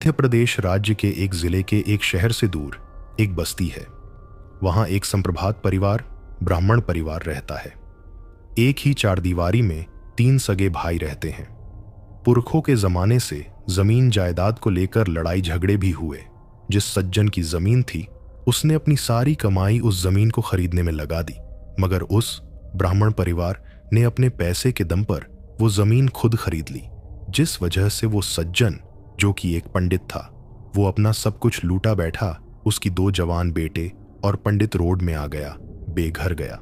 मध्य प्रदेश राज्य के एक जिले के एक शहर से दूर एक बस्ती है। वहां एक संप्रभात परिवार, ब्राह्मण परिवार रहता है। एक ही चारदीवारी में 3 सगे भाई रहते हैं। पुरखों के जमाने से जमीन जायदाद को लेकर लड़ाई झगड़े भी हुए। जिस सज्जन की जमीन थी उसने अपनी सारी कमाई उस जमीन को खरीदने में लगा दी, मगर उस ब्राह्मण परिवार ने अपने पैसे के दम पर वो जमीन खुद खरीद ली। जिस वजह से वो सज्जन, जो कि एक पंडित था, वो अपना सब कुछ लूटा बैठा उसकी 2 जवान बेटे और पंडित रोड में आ गया, बेघर गया।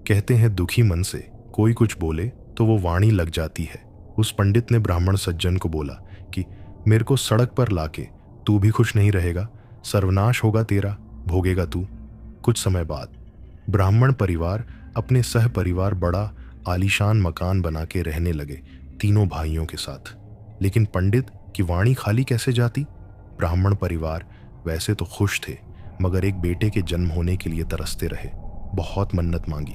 कहते हैं दुखी मन से कोई कुछ बोले तो वो वाणी लग जाती है। उस पंडित ने ब्राह्मण सज्जन को बोला कि मेरे को सड़क पर लाके तू भी खुश नहीं रहेगा, सर्वनाश होगा तेरा, भोगेगा तू। कुछ समय बाद ब्राह्मण परिवार अपने सह परिवार बड़ा आलीशान मकान बना के रहने लगे, तीनों भाइयों के साथ। लेकिन पंडित की वाणी खाली कैसे जाती? ब्राह्मण परिवार वैसे तो खुश थे, मगर एक बेटे के जन्म होने के लिए तरसते रहे। बहुत मन्नत मांगी,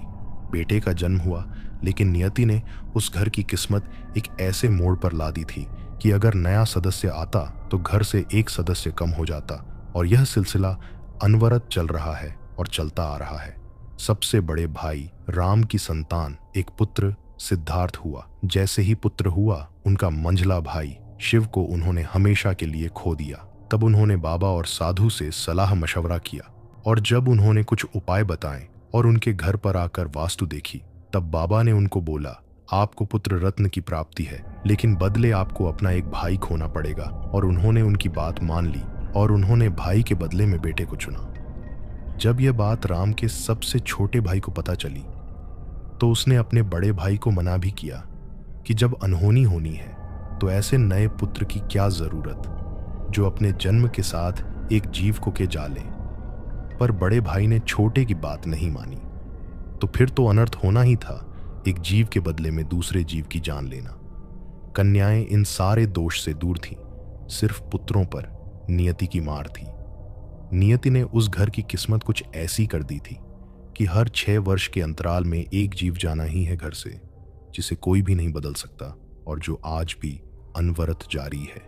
बेटे का जन्म हुआ, लेकिन नियति ने उस घर की किस्मत एक ऐसे मोड़ पर ला दी थी कि अगर नया सदस्य आता तो घर से एक सदस्य कम हो जाता। और यह सिलसिला अनवरत चल रहा है और चलता आ रहा है। सबसे बड़े भाई राम की संतान एक पुत्र सिद्धार्थ हुआ। जैसे ही पुत्र हुआ, उनका मंझला भाई शिव को उन्होंने हमेशा के लिए खो दिया। तब उन्होंने बाबा और साधु से सलाह मशवरा किया, और जब उन्होंने कुछ उपाय बताए और उनके घर पर आकर वास्तु देखी, तब बाबा ने उनको बोला, आपको पुत्र रत्न की प्राप्ति है, लेकिन बदले आपको अपना एक भाई खोना पड़ेगा। और उन्होंने उनकी बात मान ली और उन्होंने भाई के बदले में बेटे को चुना। जब यह बात राम के सबसे छोटे भाई को पता चली तो उसने अपने बड़े भाई को मना भी किया कि जब अनहोनी होनी है तो ऐसे नए पुत्र की क्या जरूरत जो अपने जन्म के साथ एक जीव को के जाले। पर बड़े भाई ने छोटे की बात नहीं मानी, तो फिर तो अनर्थ होना ही था, एक जीव के बदले में दूसरे जीव की जान लेना। कन्याएं इन सारे दोष से दूर थीं, सिर्फ पुत्रों पर नियति की मार थी। नियति ने उस घर की किस्मत कुछ ऐसी कर दी थी कि हर 6 वर्ष के अंतराल में एक जीव जाना ही है घर से, जिसे कोई भी नहीं बदल सकता और जो आज भी अनवरत जारी है।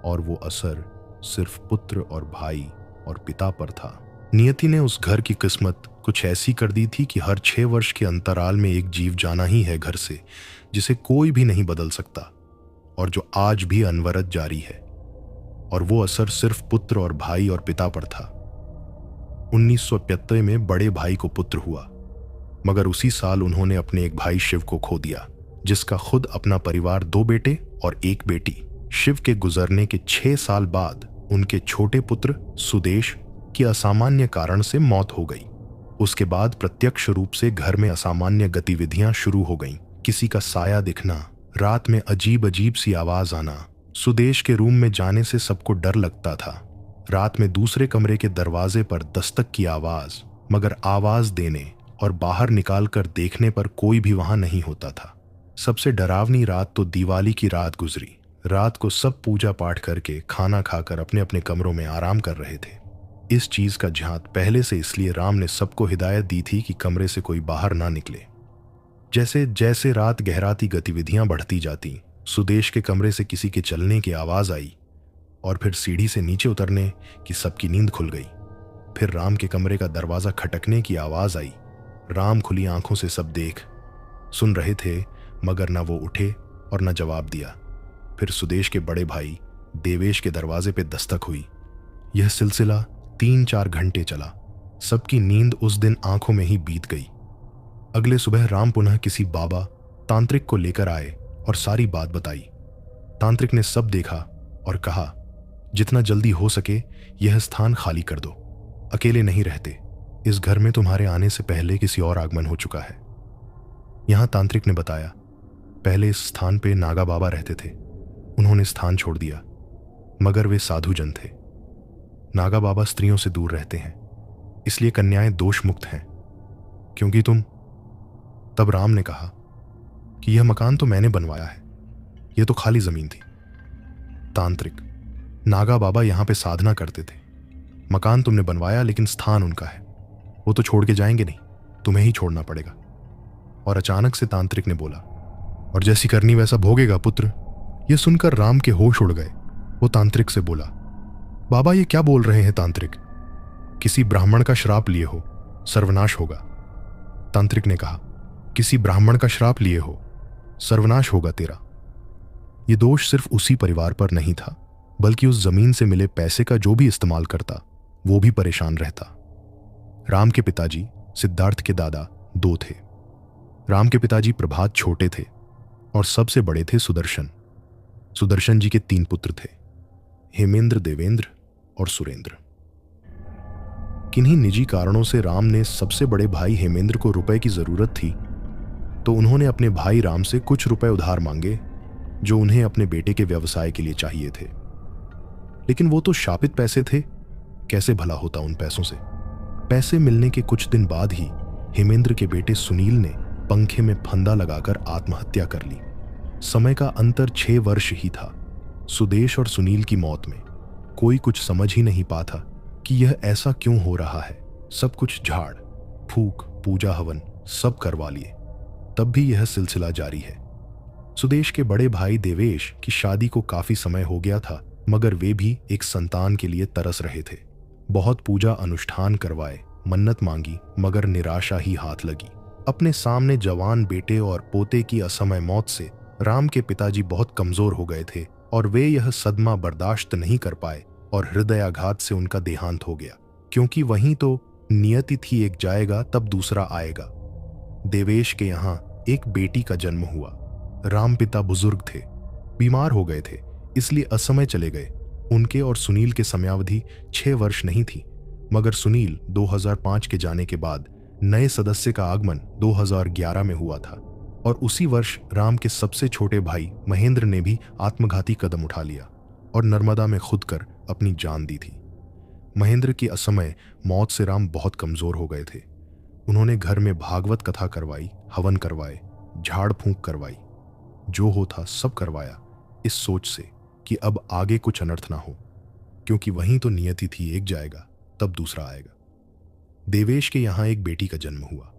और वो असर सिर्फ पुत्र और भाई और पिता पर था। नियति ने उस घर की किस्मत कुछ ऐसी कर दी थी कि हर 6 वर्ष के अंतराल में एक जीव जाना ही है घर से, जिसे कोई भी नहीं बदल सकता और जो आज भी अनवरत जारी है। और वो असर सिर्फ पुत्र और भाई और पिता पर था। 1975 में बड़े भाई को पुत्र हुआ, मगर उसी साल उन्होंने अपने एक भाई शिव को खो दिया, जिसका खुद अपना परिवार 2 बेटे और 1 बेटी। शिव के गुजरने के 6 साल बाद उनके छोटे पुत्र सुदेश की असामान्य कारण से मौत हो गई। उसके बाद प्रत्यक्ष रूप से घर में असामान्य गतिविधियां शुरू हो गईं। किसी का साया दिखना, रात में अजीब अजीब सी आवाज आना। सुदेश के रूम में जाने से सबको डर लगता था। रात में दूसरे कमरे के दरवाजे पर दस्तक की आवाज, मगर आवाज देने और बाहर निकालकर देखने पर कोई भी वहां नहीं होता था। सबसे डरावनी रात तो दिवाली की रात गुजरी। रात को सब पूजा पाठ करके खाना खाकर अपने अपने कमरों में आराम कर रहे थे। इस चीज का ध्यान पहले से इसलिए राम ने सबको हिदायत दी थी कि कमरे से कोई बाहर ना निकले। जैसे जैसे रात गहराती गतिविधियां बढ़ती जाती, सुदेश के कमरे से किसी के चलने की आवाज आई और फिर सीढ़ी से नीचे उतरने की सबकी नींद खुल गई। फिर राम के कमरे का दरवाजा खटकने की आवाज आई। राम खुली आंखों से सब देख सुन रहे थे, मगर न वो उठे और न जवाब दिया। फिर सुदेश के बड़े भाई देवेश के दरवाजे पे दस्तक हुई। यह सिलसिला 3-4 घंटे चला। सबकी नींद उस दिन आंखों में ही बीत गई। अगले सुबह राम पुनः किसी बाबा तांत्रिक को लेकर आए और सारी बात बताई। तांत्रिक ने सब देखा और कहा, जितना जल्दी हो सके यह स्थान खाली कर दो, अकेले नहीं रहते। इस घर में तुम्हारे आने से पहले किसी और आगमन हो चुका है। यहां तांत्रिक ने बताया, पहले इस स्थान पे नागा बाबा रहते थे, उन्होंने स्थान छोड़ दिया, मगर वे साधु जन थे। नागा बाबा स्त्रियों से दूर रहते हैं, इसलिए कन्याएं दोष मुक्त हैं। क्योंकि तुम। तब राम ने कहा कि यह मकान तो मैंने बनवाया है, यह तो खाली जमीन थी। तांत्रिक, नागा बाबा यहां पे साधना करते थे, मकान तुमने बनवाया लेकिन स्थान उनका है, वो तो छोड़ के जाएंगे नहीं, तुम्हें ही छोड़ना पड़ेगा। और अचानक से तांत्रिक ने बोला, और जैसी करनी वैसा भोगेगा पुत्र। यह सुनकर राम के होश उड़ गए। वो तांत्रिक से बोला, बाबा ये क्या बोल रहे हैं तांत्रिक? किसी ब्राह्मण का श्राप लिए हो, सर्वनाश होगा। तांत्रिक ने कहा, किसी ब्राह्मण का श्राप लिए हो, सर्वनाश होगा तेरा। यह दोष सिर्फ उसी परिवार पर नहीं था, बल्कि उस जमीन से मिले पैसे का जो भी इस्तेमाल करता वो भी परेशान रहता। राम के पिताजी सिद्धार्थ के दादा दो थे। राम के पिताजी प्रभात छोटे थे और सबसे बड़े थे सुदर्शन। सुदर्शन जी के 3 पुत्र थे, हेमेंद्र, देवेंद्र और सुरेंद्र। किन्हीं निजी कारणों से राम ने सबसे बड़े भाई हेमेंद्र को रुपए की जरूरत थी, तो उन्होंने अपने भाई राम से कुछ रुपए उधार मांगे जो उन्हें अपने बेटे के व्यवसाय के लिए चाहिए थे। लेकिन वो तो शापित पैसे थे, कैसे भला होता उन पैसों से। पैसे मिलने के कुछ दिन बाद ही हेमेंद्र के बेटे सुनील ने पंखे में फंदा लगाकर आत्महत्या कर ली। समय का अंतर 6 वर्ष ही था। सुदेश और सुनील की मौत में कोई कुछ समझ ही नहीं पाता कि यह ऐसा क्यों हो रहा है। सब कुछ झाड़ फूक, पूजा हवन सब करवा लिए, तब भी यह सिलसिला जारी है। सुदेश के बड़े भाई देवेश की शादी को काफी समय हो गया था, मगर वे भी एक संतान के लिए तरस रहे थे। बहुत पूजा अनुष्ठान करवाए, मन्नत मांगी, मगर निराशा ही हाथ लगी। अपने सामने जवान बेटे और पोते की असमय मौत से राम के पिताजी बहुत कमजोर हो गए थे और वे यह सदमा बर्दाश्त नहीं कर पाए और हृदयाघात से उनका देहांत हो गया। क्योंकि वहीं तो नियति थी, एक जाएगा तब दूसरा आएगा। देवेश के यहाँ एक बेटी का जन्म हुआ। राम पिता बुजुर्ग थे, बीमार हो गए थे, इसलिए असमय चले गए। उनके और सुनील के समयावधि 6 वर्ष नहीं थी, मगर सुनील 2005 के जाने के बाद नए सदस्य का आगमन 2011 में हुआ था और उसी वर्ष राम के सबसे छोटे भाई महेंद्र ने भी आत्मघाती कदम उठा लिया और नर्मदा में खुद कर अपनी जान दी थी। महेंद्र की असमय मौत से राम बहुत कमजोर हो गए थे। उन्होंने घर में भागवत कथा करवाई, हवन करवाए, झाड़ फूंक करवाई, जो हो था सब करवाया, इस सोच से कि अब आगे कुछ अनर्थ ना हो, क्योंकि वहीं तो नियति थी, एक जाएगा तब दूसरा आएगा। देवेश के यहां एक बेटी का जन्म हुआ।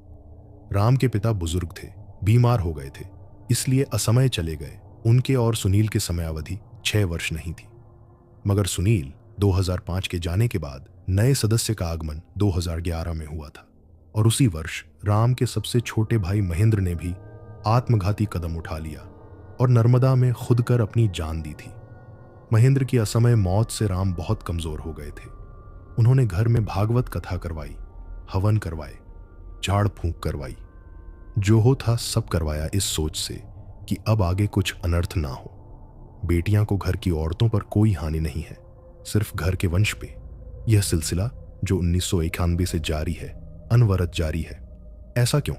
राम के पिता बुजुर्ग थे, बीमार हो गए थे, इसलिए असमय चले गए। उनके और सुनील के समयावधि 6 वर्ष नहीं थी, मगर सुनील 2005 के जाने के बाद नए सदस्य का आगमन 2011 में हुआ था और उसी वर्ष राम के सबसे छोटे भाई महेंद्र ने भी आत्मघाती कदम उठा लिया और नर्मदा में खुद कर अपनी जान दी थी। महेंद्र की असमय मौत से राम बहुत कमजोर हो गए थे। उन्होंने घर में भागवत कथा करवाई, हवन करवाए, झाड़ फूंक करवाई, जो हो था सब करवाया, इस सोच से कि अब आगे कुछ अनर्थ ना हो। बेटियां को घर की औरतों पर कोई हानि नहीं है, सिर्फ घर के वंश पे। यह सिलसिला जो 1991 से जारी है, अनवरत जारी है। ऐसा क्यों,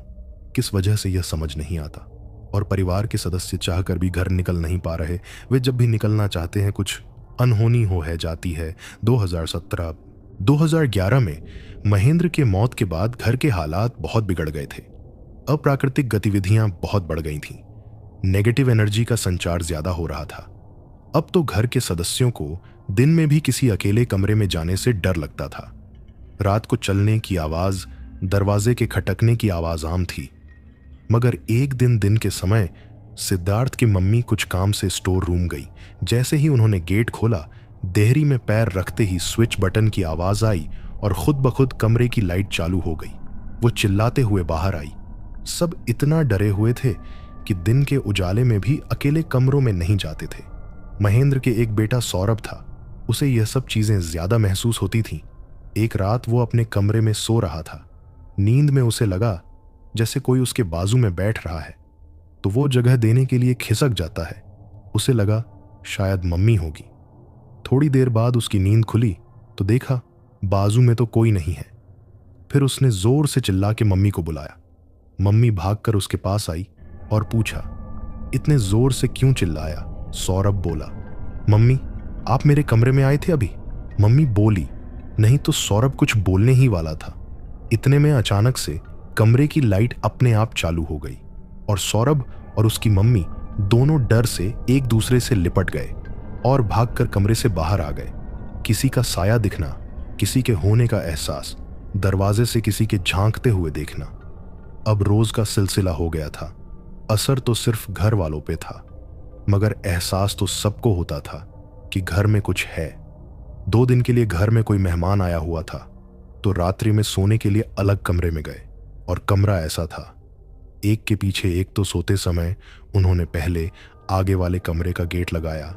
किस वजह से यह समझ नहीं आता। और परिवार के सदस्य चाहकर भी घर निकल नहीं पा रहे। वे जब भी निकलना चाहते हैं कुछ अनहोनी हो है जाती है। 2011 में महेंद्र के मौत के बाद घर के हालात बहुत बिगड़ गए थे। अप्राकृतिक गतिविधियां बहुत बढ़ गई थीं। नेगेटिव एनर्जी का संचार ज्यादा हो रहा था। अब तो घर के सदस्यों को दिन में भी किसी अकेले कमरे में जाने से डर लगता था। रात को चलने की आवाज, दरवाजे के खटकने की आवाज आम थी। मगर एक दिन के समय सिद्धार्थ की मम्मी कुछ काम से स्टोर रूम गई। जैसे ही उन्होंने गेट खोला, देहरी में पैर रखते ही स्विच बटन की आवाज आई और खुद ब खुद कमरे की लाइट चालू हो गई। वो चिल्लाते हुए बाहर आई। सब इतना डरे हुए थे कि दिन के उजाले में भी अकेले कमरों में नहीं जाते थे। महेंद्र के एक बेटा सौरभ था, उसे यह सब चीजें ज्यादा महसूस होती थीं। एक रात वो अपने कमरे में सो रहा था। नींद में उसे लगा जैसे कोई उसके बाजू में बैठ रहा है, तो वो जगह देने के लिए खिसक जाता है। उसे लगा शायद मम्मी होगी। थोड़ी देर बाद उसकी नींद खुली तो देखा बाजू में तो कोई नहीं है। फिर उसने जोर से चिल्ला के मम्मी को बुलाया। मम्मी भागकर उसके पास आई और पूछा, इतने जोर से क्यों चिल्लाया? सौरभ बोला, मम्मी आप मेरे कमरे में आए थे अभी? मम्मी बोली, नहीं तो सौरभ कुछ बोलने ही वाला था। इतने में अचानक से कमरे की लाइट अपने आप चालू हो गई और सौरभ और उसकी मम्मी दोनों डर से एक दूसरे से लिपट गए और भागकर कमरे से बाहर आ गए। किसी का साया दिखना, किसी के होने का एहसास, दरवाजे से किसी के झांकते हुए देखना, अब रोज का सिलसिला हो गया था। असर तो सिर्फ घर वालों पे था, मगर एहसास तो सबको होता था कि घर में कुछ है। 2 दिन के लिए घर में कोई मेहमान आया हुआ था, तो रात्रि में सोने के लिए अलग कमरे में गए। और कमरा ऐसा था, एक के पीछे एक। तो सोते समय उन्होंने पहले आगे वाले कमरे का गेट लगाया,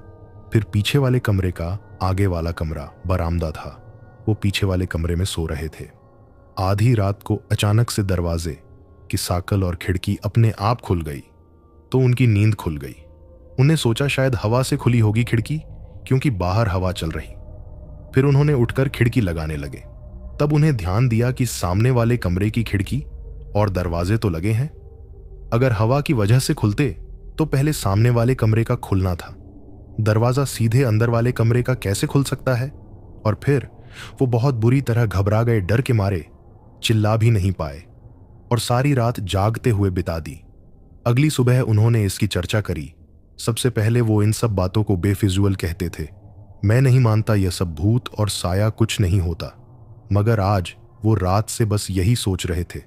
फिर पीछे वाले कमरे का आगे वाला कमरा बरामदा था, वो पीछे वाले कमरे में सो रहे थे। आधी रात को अचानक से दरवाजे की साकल और खिड़की अपने आप खुल गई, तो उनकी नींद खुल गई। उन्हें सोचा शायद हवा से खुली होगी खिड़की, क्योंकि बाहर हवा चल रही। फिर उन्होंने उठकर खिड़की लगाने लगे। तब उन्हें ध्यान दिया कि सामने वाले कमरे की खिड़की और दरवाजे तो लगे हैं। अगर हवा की वजह से खुलते तो पहले सामने वाले कमरे का खुलना था, दरवाजा सीधे अंदर वाले कमरे का कैसे खुल सकता है? और फिर वो बहुत बुरी तरह घबरा गए, डर के मारे चिल्ला भी नहीं पाए और सारी रात जागते हुए बिता दी। अगली सुबह उन्होंने इसकी चर्चा करी। सबसे पहले वो इन सब बातों को बेफिजूल कहते थे, मैं नहीं मानता यह सब भूत और साया कुछ नहीं होता। मगर आज वो रात से बस यही सोच रहे थे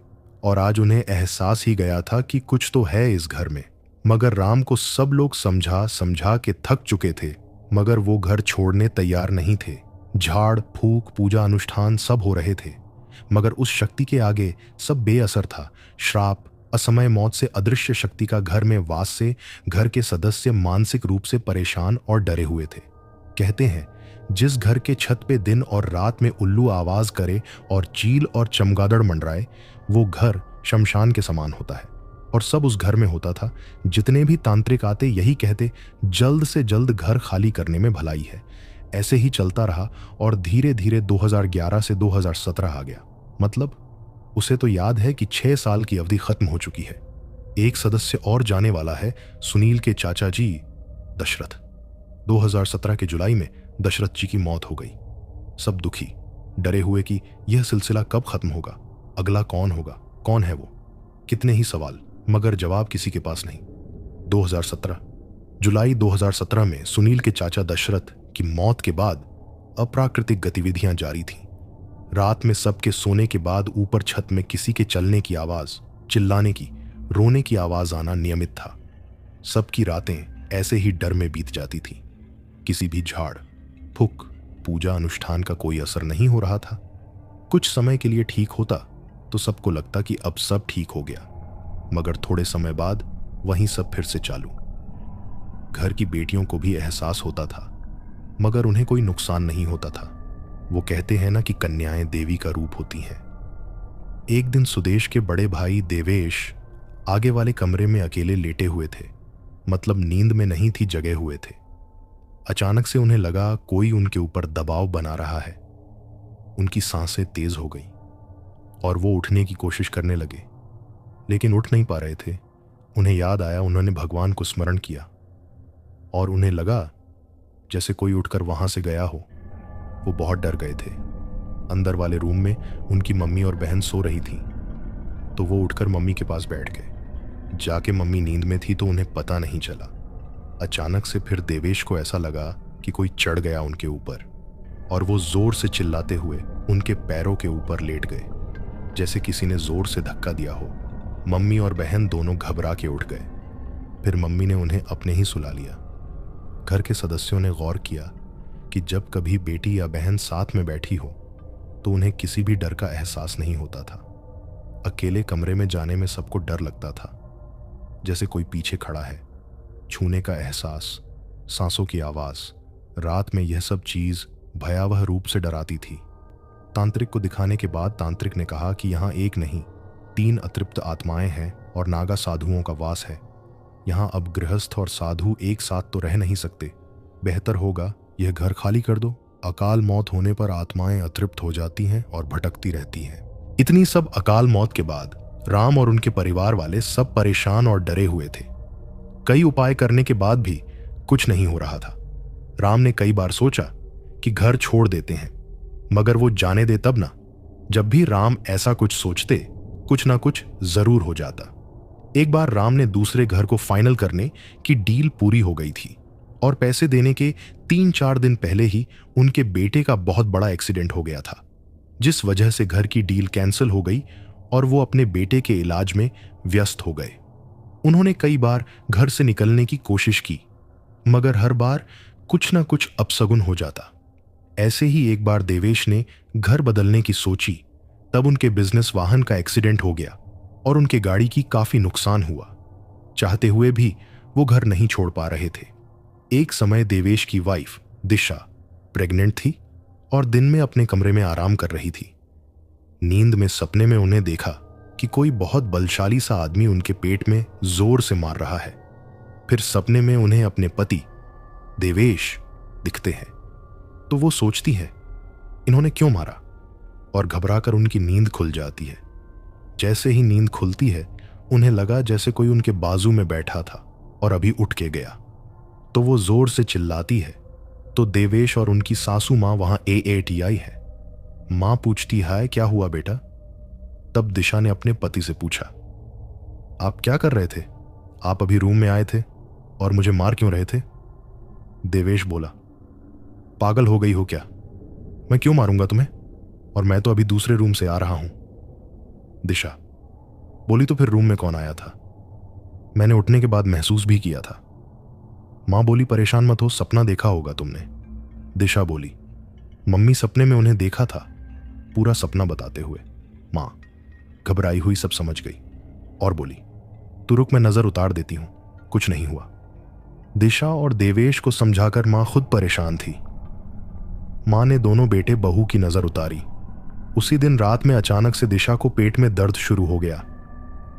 और आज उन्हें एहसास ही गया था कि कुछ तो है इस घर में। मगर राम को सब लोग समझा समझा के थक चुके थे, मगर वो घर छोड़ने तैयार नहीं थे। झाड़ फूक पूजा अनुष्ठान सब हो रहे थे, मगर उस शक्ति के आगे सब बेअसर था। श्राप असमय मौत से अदृश्य शक्ति का घर में वास से घर के सदस्य मानसिक रूप से परेशान और डरे हुए थे। कहते हैं जिस घर के छत पे दिन और रात में उल्लू आवाज करे और चील और चमगादड़ मंडराए, वो घर शमशान के समान होता है। और सब उस घर में होता था। जितने भी तांत्रिक आते यही कहते, जल्द से जल्द घर खाली करने में भलाई है। ऐसे ही चलता रहा और धीरे धीरे 2011 से 2017 आ गया। मतलब उसे तो याद है कि 6 साल की अवधि खत्म हो चुकी है। एक सदस्य और जाने वाला है, सुनील के चाचा जी दशरथ। 2017 के जुलाई में दशरथ जी की मौत हो गई। सब दुखी, डरे हुए कि यह सिलसिला कब खत्म होगा, अगला कौन होगा, कौन है वो। कितने ही सवाल, मगर जवाब किसी के पास नहीं। 2017 जुलाई 2017 में सुनील के चाचा दशरथ की मौत के बाद अप्राकृतिक गतिविधियां जारी थीं। रात में सबके सोने के बाद ऊपर छत में किसी के चलने की आवाज, चिल्लाने की, रोने की आवाज आना नियमित था। सबकी रातें ऐसे ही डर में बीत जाती थी। किसी भी झाड़ फूक पूजा अनुष्ठान का कोई असर नहीं हो रहा था। कुछ समय के लिए ठीक होता तो सबको लगता कि अब सब ठीक हो गया, मगर थोड़े समय बाद वहीं सब फिर से चालू। घर की बेटियों को भी एहसास होता था, मगर उन्हें कोई नुकसान नहीं होता था। वो कहते हैं ना कि कन्याएं देवी का रूप होती हैं। एक दिन सुदेश के बड़े भाई देवेश आगे वाले कमरे में अकेले लेटे हुए थे, मतलब नींद में नहीं थी, जगे हुए थे। अचानक से उन्हें लगा कोई उनके ऊपर दबाव बना रहा है। उनकी सांसें तेज हो गई और वो उठने की कोशिश करने लगे, लेकिन उठ नहीं पा रहे थे। उन्हें याद आया, उन्होंने भगवान को स्मरण किया और उन्हें लगा जैसे कोई उठकर वहां से गया हो। वो बहुत डर गए थे। अंदर वाले रूम में उनकी मम्मी और बहन सो रही थी, तो वो उठकर मम्मी के पास बैठ गए। जाके मम्मी नींद में थी तो उन्हें पता नहीं चला। अचानक से फिर देवेश को ऐसा लगा कि कोई चढ़ गया उनके ऊपर और वो जोर से चिल्लाते हुए उनके पैरों के ऊपर लेट गए, जैसे किसी ने जोर से धक्का दिया हो। मम्मी और बहन दोनों घबरा के उठ गए। फिर मम्मी ने उन्हें अपने ही सुला लिया। घर के सदस्यों ने गौर किया कि जब कभी बेटी या बहन साथ में बैठी हो तो उन्हें किसी भी डर का एहसास नहीं होता था। अकेले कमरे में जाने में सबको डर लगता था, जैसे कोई पीछे खड़ा है। छूने का एहसास, सांसों की आवाज, रात में यह सब चीज भयावह रूप से डराती थी। तांत्रिक को दिखाने के बाद तांत्रिक ने कहा कि यहाँ एक नहीं 3 अतृप्त आत्माएं हैं और नागा साधुओं का वास है। यहाँ अब गृहस्थ और साधु एक साथ तो रह नहीं सकते। बेहतर होगा यह घर खाली कर दो। अकाल मौत होने पर आत्माएं अतृप्त हो जाती हैं और भटकती रहती हैं। इतनी सब अकाल मौत के बाद राम और उनके परिवार वाले सब परेशान और डरे हुए थे। कई उपाय करने के बाद भी कुछ नहीं हो रहा था। राम ने कई बार सोचा कि घर छोड़ देते हैं, मगर वो जाने दे तब ना। जब भी राम ऐसा कुछ सोचते, कुछ ना कुछ जरूर हो जाता। एक बार राम ने दूसरे घर को फाइनल करने की डील पूरी हो गई थी और पैसे देने के 3-4 दिन पहले ही उनके बेटे का बहुत बड़ा एक्सीडेंट हो गया था, जिस वजह से घर की डील कैंसिल हो गई और वो अपने बेटे के इलाज में व्यस्त हो गए। उन्होंने कई बार घर से निकलने की कोशिश की, मगर हर बार कुछ ना कुछ अपशगुन हो जाता। ऐसे ही एक बार देवेश ने घर बदलने की सोची, तब उनके बिजनेस वाहन का एक्सीडेंट हो गया और उनके गाड़ी की काफी नुकसान हुआ। चाहते हुए भी वो घर नहीं छोड़ पा रहे थे। एक समय देवेश की वाइफ दिशा प्रेग्नेंट थी और दिन में अपने कमरे में आराम कर रही थी। नींद में सपने में उन्हें देखा कि कोई बहुत बलशाली सा आदमी उनके पेट में जोर से मार रहा है। फिर सपने में उन्हें अपने पति देवेश दिखते हैं, तो वो सोचती है इन्होंने क्यों मारा, और घबराकर उनकी नींद खुल जाती है। जैसे ही नींद खुलती है उन्हें लगा जैसे कोई उनके बाजू में बैठा था और अभी उठ के गया। तो वो जोर से चिल्लाती है, तो देवेश और उनकी सासू माँ वहां AATI है। माँ पूछती है क्या हुआ बेटा? तब दिशा ने अपने पति से पूछा, आप क्या कर रहे थे? आप अभी रूम में आए थे और मुझे मार क्यों रहे थे? देवेश बोला, पागल हो गई हो क्या? मैं क्यों मारूंगा तुम्हें, और मैं तो अभी दूसरे रूम से आ रहा हूं। दिशा बोली, तो फिर रूम में कौन आया था? मैंने उठने के बाद महसूस भी किया था। मां बोली, परेशान मत हो, सपना देखा होगा तुमने। दिशा बोली, मम्मी सपने में उन्हें देखा था, पूरा सपना बताते हुए। मां घबराई हुई सब समझ गई और बोली, तू रुक, मैं नजर उतार देती हूं, कुछ नहीं हुआ। दिशा और देवेश को समझाकर मां खुद परेशान थी। मां ने दोनों बेटे बहू की नजर उतारी। उसी दिन रात में अचानक से दिशा को पेट में दर्द शुरू हो गया।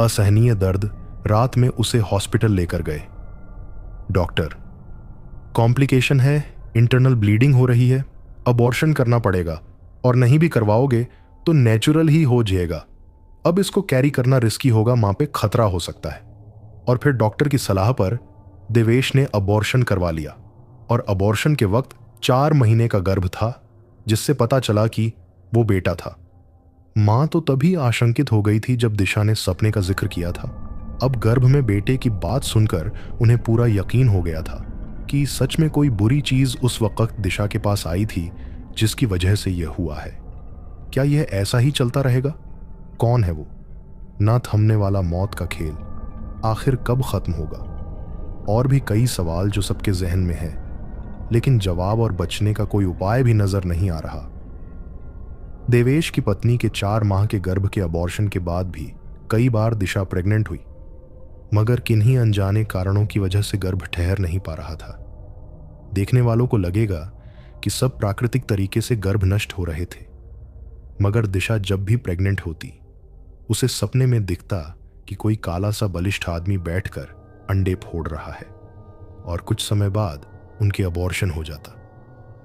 असहनीय दर्द। रात में उसे हॉस्पिटल लेकर गए। डॉक्टर, कॉम्प्लिकेशन है, इंटरनल ब्लीडिंग हो रही है, अबॉर्शन करना पड़ेगा, और नहीं भी करवाओगे तो नेचुरल ही हो जाएगा। अब इसको कैरी करना रिस्की होगा, मां पे खतरा हो सकता है। और फिर डॉक्टर की सलाह पर देवेश ने अबॉर्शन करवा लिया, और अबॉर्शन के वक्त 4 महीने का गर्भ था, जिससे पता चला कि वो बेटा था। मां तो तभी आशंकित हो गई थी जब दिशा ने सपने का जिक्र किया था। अब गर्भ में बेटे की बात सुनकर उन्हें पूरा यकीन हो गया था कि सच में कोई बुरी चीज उस वक्त दिशा के पास आई थी जिसकी वजह से यह हुआ है। क्या यह ऐसा ही चलता रहेगा? कौन है वो? ना थमने वाला मौत का खेल, आखिर कब खत्म होगा? और भी कई सवाल जो सबके जहन में है, लेकिन जवाब और बचने का कोई उपाय भी नजर नहीं आ रहा। देवेश की पत्नी के 4 माह के गर्भ के अबॉर्शन के बाद भी कई बार दिशा प्रेग्नेंट हुई, मगर किन्हीं अनजाने कारणों की वजह से गर्भ ठहर नहीं पा रहा था। देखने वालों को लगेगा कि सब प्राकृतिक तरीके से गर्भ नष्ट हो रहे थे, मगर दिशा जब भी प्रेग्नेंट होती, उसे सपने में दिखता कि कोई काला सा बलिष्ठ आदमी बैठकर अंडे फोड़ रहा है, और कुछ समय बाद उनके अबॉर्शन हो जाता।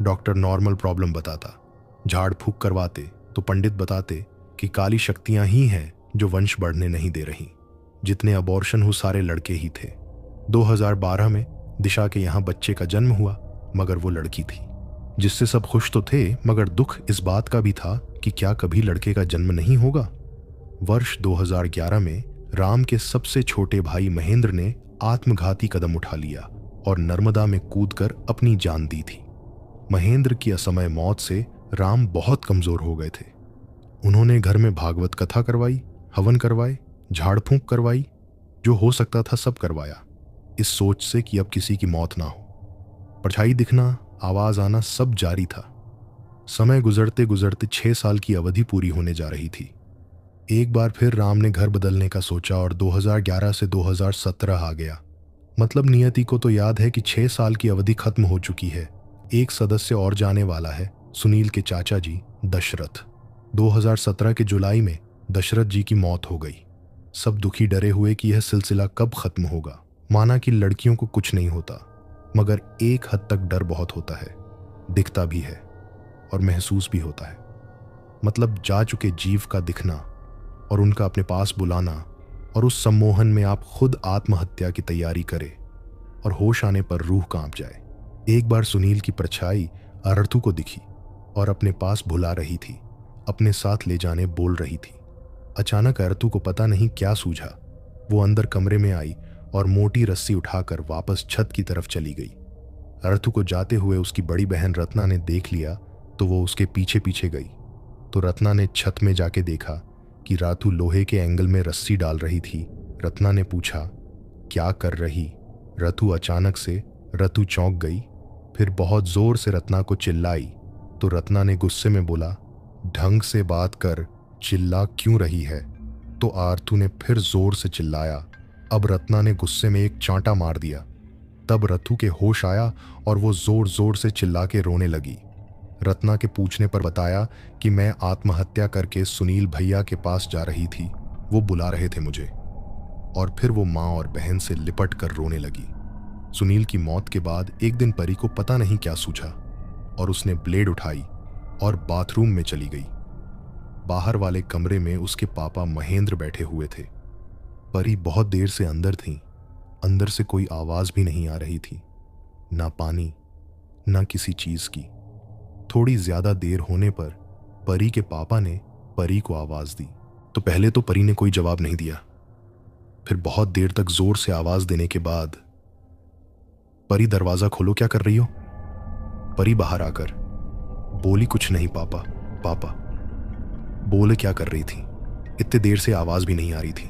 डॉक्टर नॉर्मल प्रॉब्लम बताता, झाड़ फूक करवाते तो पंडित बताते कि काली शक्तियां ही हैं जो वंश बढ़ने नहीं दे रही। जितने अबॉर्शन हुए सारे लड़के ही थे। 2012 में दिशा के यहाँ बच्चे का जन्म हुआ, मगर वो लड़की थी, जिससे सब खुश तो थे, मगर दुख इस बात का भी था कि क्या कभी लड़के का जन्म नहीं होगा। वर्ष 2011 में राम के सबसे छोटे भाई महेंद्र ने आत्मघाती कदम उठा लिया और नर्मदा में कूदकर अपनी जान दी थी। महेंद्र की असमय मौत से राम बहुत कमजोर हो गए थे। उन्होंने घर में भागवत कथा करवाई, हवन करवाए, झाड़ फूंक करवाई, जो हो सकता था सब करवाया, इस सोच से कि अब किसी की मौत ना हो। परछाई दिखना, आवाज आना सब जारी था। समय गुजरते गुजरते 6 साल की अवधि पूरी होने जा रही थी। एक बार फिर राम ने घर बदलने का सोचा और 2011 से 2017 आ गया। मतलब नियति को तो याद है कि 6 साल की अवधि खत्म हो चुकी है। एक सदस्य और जाने वाला है, सुनील के चाचा जी दशरथ। 2017 के जुलाई में दशरथ जी की मौत हो गई। सब दुखी डरे हुए कि यह सिलसिला कब खत्म होगा। माना कि लड़कियों को कुछ नहीं होता, मगर एक हद तक डर बहुत होता है, दिखता भी है और महसूस भी होता है। मतलब जा चुके जीव का दिखना और उनका अपने पास बुलाना, और उस सम्मोहन में आप खुद आत्महत्या की तैयारी करें और होश आने पर रूह कांप जाए। एक बार सुनील की परछाई अरथू को दिखी और अपने पास बुला रही थी, अपने साथ ले जाने बोल रही थी। अचानक अरथू को पता नहीं क्या सूझा, वो अंदर कमरे में आई और मोटी रस्सी उठाकर वापस छत की तरफ चली गई। अरथू को जाते हुए उसकी बड़ी बहन रत्ना ने देख लिया तो वो उसके पीछे पीछे गई। तो रत्ना ने छत में जाके देखा कि रातू लोहे के एंगल में रस्सी डाल रही थी। रत्ना ने पूछा, क्या कर रही? रतु अचानक से रतु चौंक गई, फिर बहुत जोर से रत्ना को चिल्लाई तो रत्ना ने गुस्से में बोला, ढंग से बात कर, चिल्ला क्यों रही है? तो आरतू ने फिर जोर से चिल्लाया। अब रत्ना ने गुस्से में एक चांटा मार दिया। तब रथु के होश आया और वो जोर जोर से चिल्ला के रोने लगी। रत्ना के पूछने पर बताया कि मैं आत्महत्या करके सुनील भैया के पास जा रही थी, वो बुला रहे थे मुझे। और फिर वो माँ और बहन से लिपट कर रोने लगी। सुनील की मौत के बाद एक दिन परी को पता नहीं क्या सूझा और उसने ब्लेड उठाई और बाथरूम में चली गई। बाहर वाले कमरे में उसके पापा महेंद्र बैठे हुए थे। परी बहुत देर से अंदर थी। अंदर से कोई आवाज भी नहीं आ रही थी, ना पानी ना किसी चीज की। थोड़ी ज्यादा देर होने पर परी के पापा ने परी को आवाज दी तो पहले तो परी ने कोई जवाब नहीं दिया। फिर बहुत देर तक जोर से आवाज देने के बाद, परी दरवाजा खोलो, क्या कर रही हो? परी बाहर आकर बोली, कुछ नहीं पापा। पापा बोले क्या कर रही थी? इतने देर से आवाज भी नहीं आ रही थी।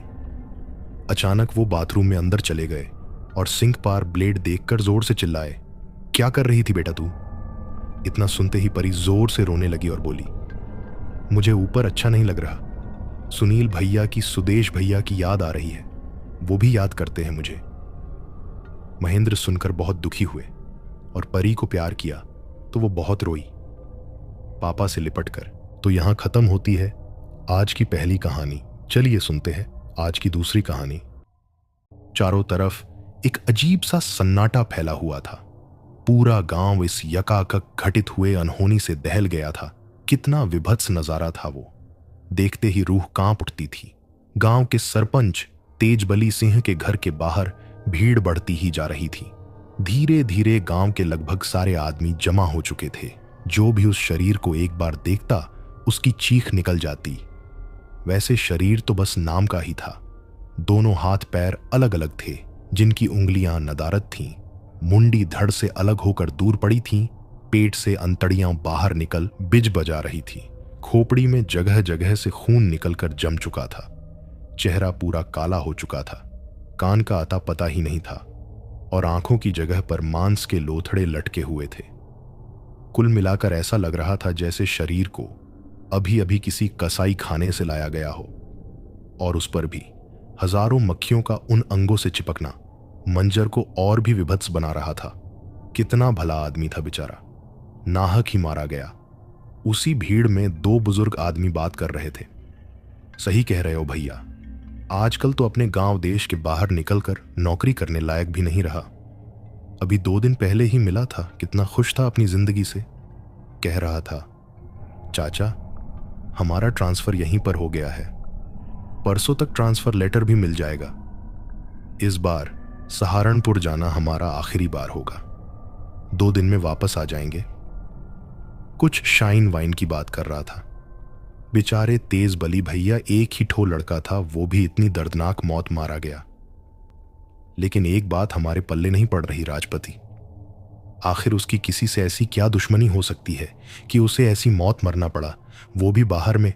अचानक वो बाथरूम में अंदर चले गए और सिंक पार ब्लेड देखकर जोर से चिल्लाए, क्या कर रही थी बेटा तू? इतना सुनते ही परी जोर से रोने लगी और बोली, मुझे ऊपर अच्छा नहीं लग रहा। सुनील भैया की, सुदेश भैया की याद आ रही है, वो भी याद करते हैं मुझे। महेंद्र सुनकर बहुत दुखी हुए और परी को प्यार किया तो वो बहुत रोई पापा से लिपट कर। तो यहां खत्म होती है आज की पहली कहानी। चलिए सुनते हैं आज की दूसरी कहानी। चारों तरफ एक अजीब सा सन्नाटा फैला हुआ था। पूरा गांव इस यकाकक घटित हुए अनहोनी से दहल गया था। कितना विभत्स नजारा था वो, देखते ही रूह कांप उठती थी। गांव के सरपंच तेजबली सिंह के घर के बाहर भीड़ बढ़ती ही जा रही थी। धीरे धीरे गांव के लगभग सारे आदमी जमा हो चुके थे। जो भी उस शरीर को एक बार देखता उसकी चीख निकल जाती। वैसे शरीर तो बस नाम का ही था। दोनों हाथ पैर अलग अलग थे, जिनकी उंगलियां नदारद थीं। मुंडी धड़ से अलग होकर दूर पड़ी थीं। पेट से अंतड़ियां बाहर निकल बिज बजा रही थी। खोपड़ी में जगह जगह से खून निकलकर जम चुका था। चेहरा पूरा काला हो चुका था। कान का आता पता ही नहीं था और आंखों की जगह पर मांस के लोथड़े लटके हुए थे। कुल मिलाकर ऐसा लग रहा था जैसे शरीर को अभी अभी किसी कसाई खाने से लाया गया हो। और उस पर भी हजारों मक्खियों का उन अंगों से चिपकना मंजर को और भी विभत्स बना रहा था। कितना भला आदमी था बेचारा, नाहक ही मारा गया। उसी भीड़ में दो बुजुर्ग आदमी बात कर रहे थे। सही कह रहे हो भैया, आजकल तो अपने गांव देश के बाहर निकलकर नौकरी करने लायक भी नहीं रहा। अभी 2 दिन पहले ही मिला था, कितना खुश था अपनी जिंदगी से। कह रहा था, चाचा हमारा ट्रांसफर यहीं पर हो गया है, परसों तक ट्रांसफर लेटर भी मिल जाएगा। इस बार सहारनपुर जाना हमारा आखिरी बार होगा, 2 दिन में वापस आ जाएंगे। कुछ शाइन वाइन की बात कर रहा था। बेचारे तेज बली भैया एक ही ठो लड़का था, वो भी इतनी दर्दनाक मौत मारा गया। लेकिन एक बात हमारे पल्ले नहीं पड़ रही राजपति, आखिर उसकी किसी से ऐसी क्या दुश्मनी हो सकती है कि उसे ऐसी मौत मरना पड़ा, वो भी बाहर में।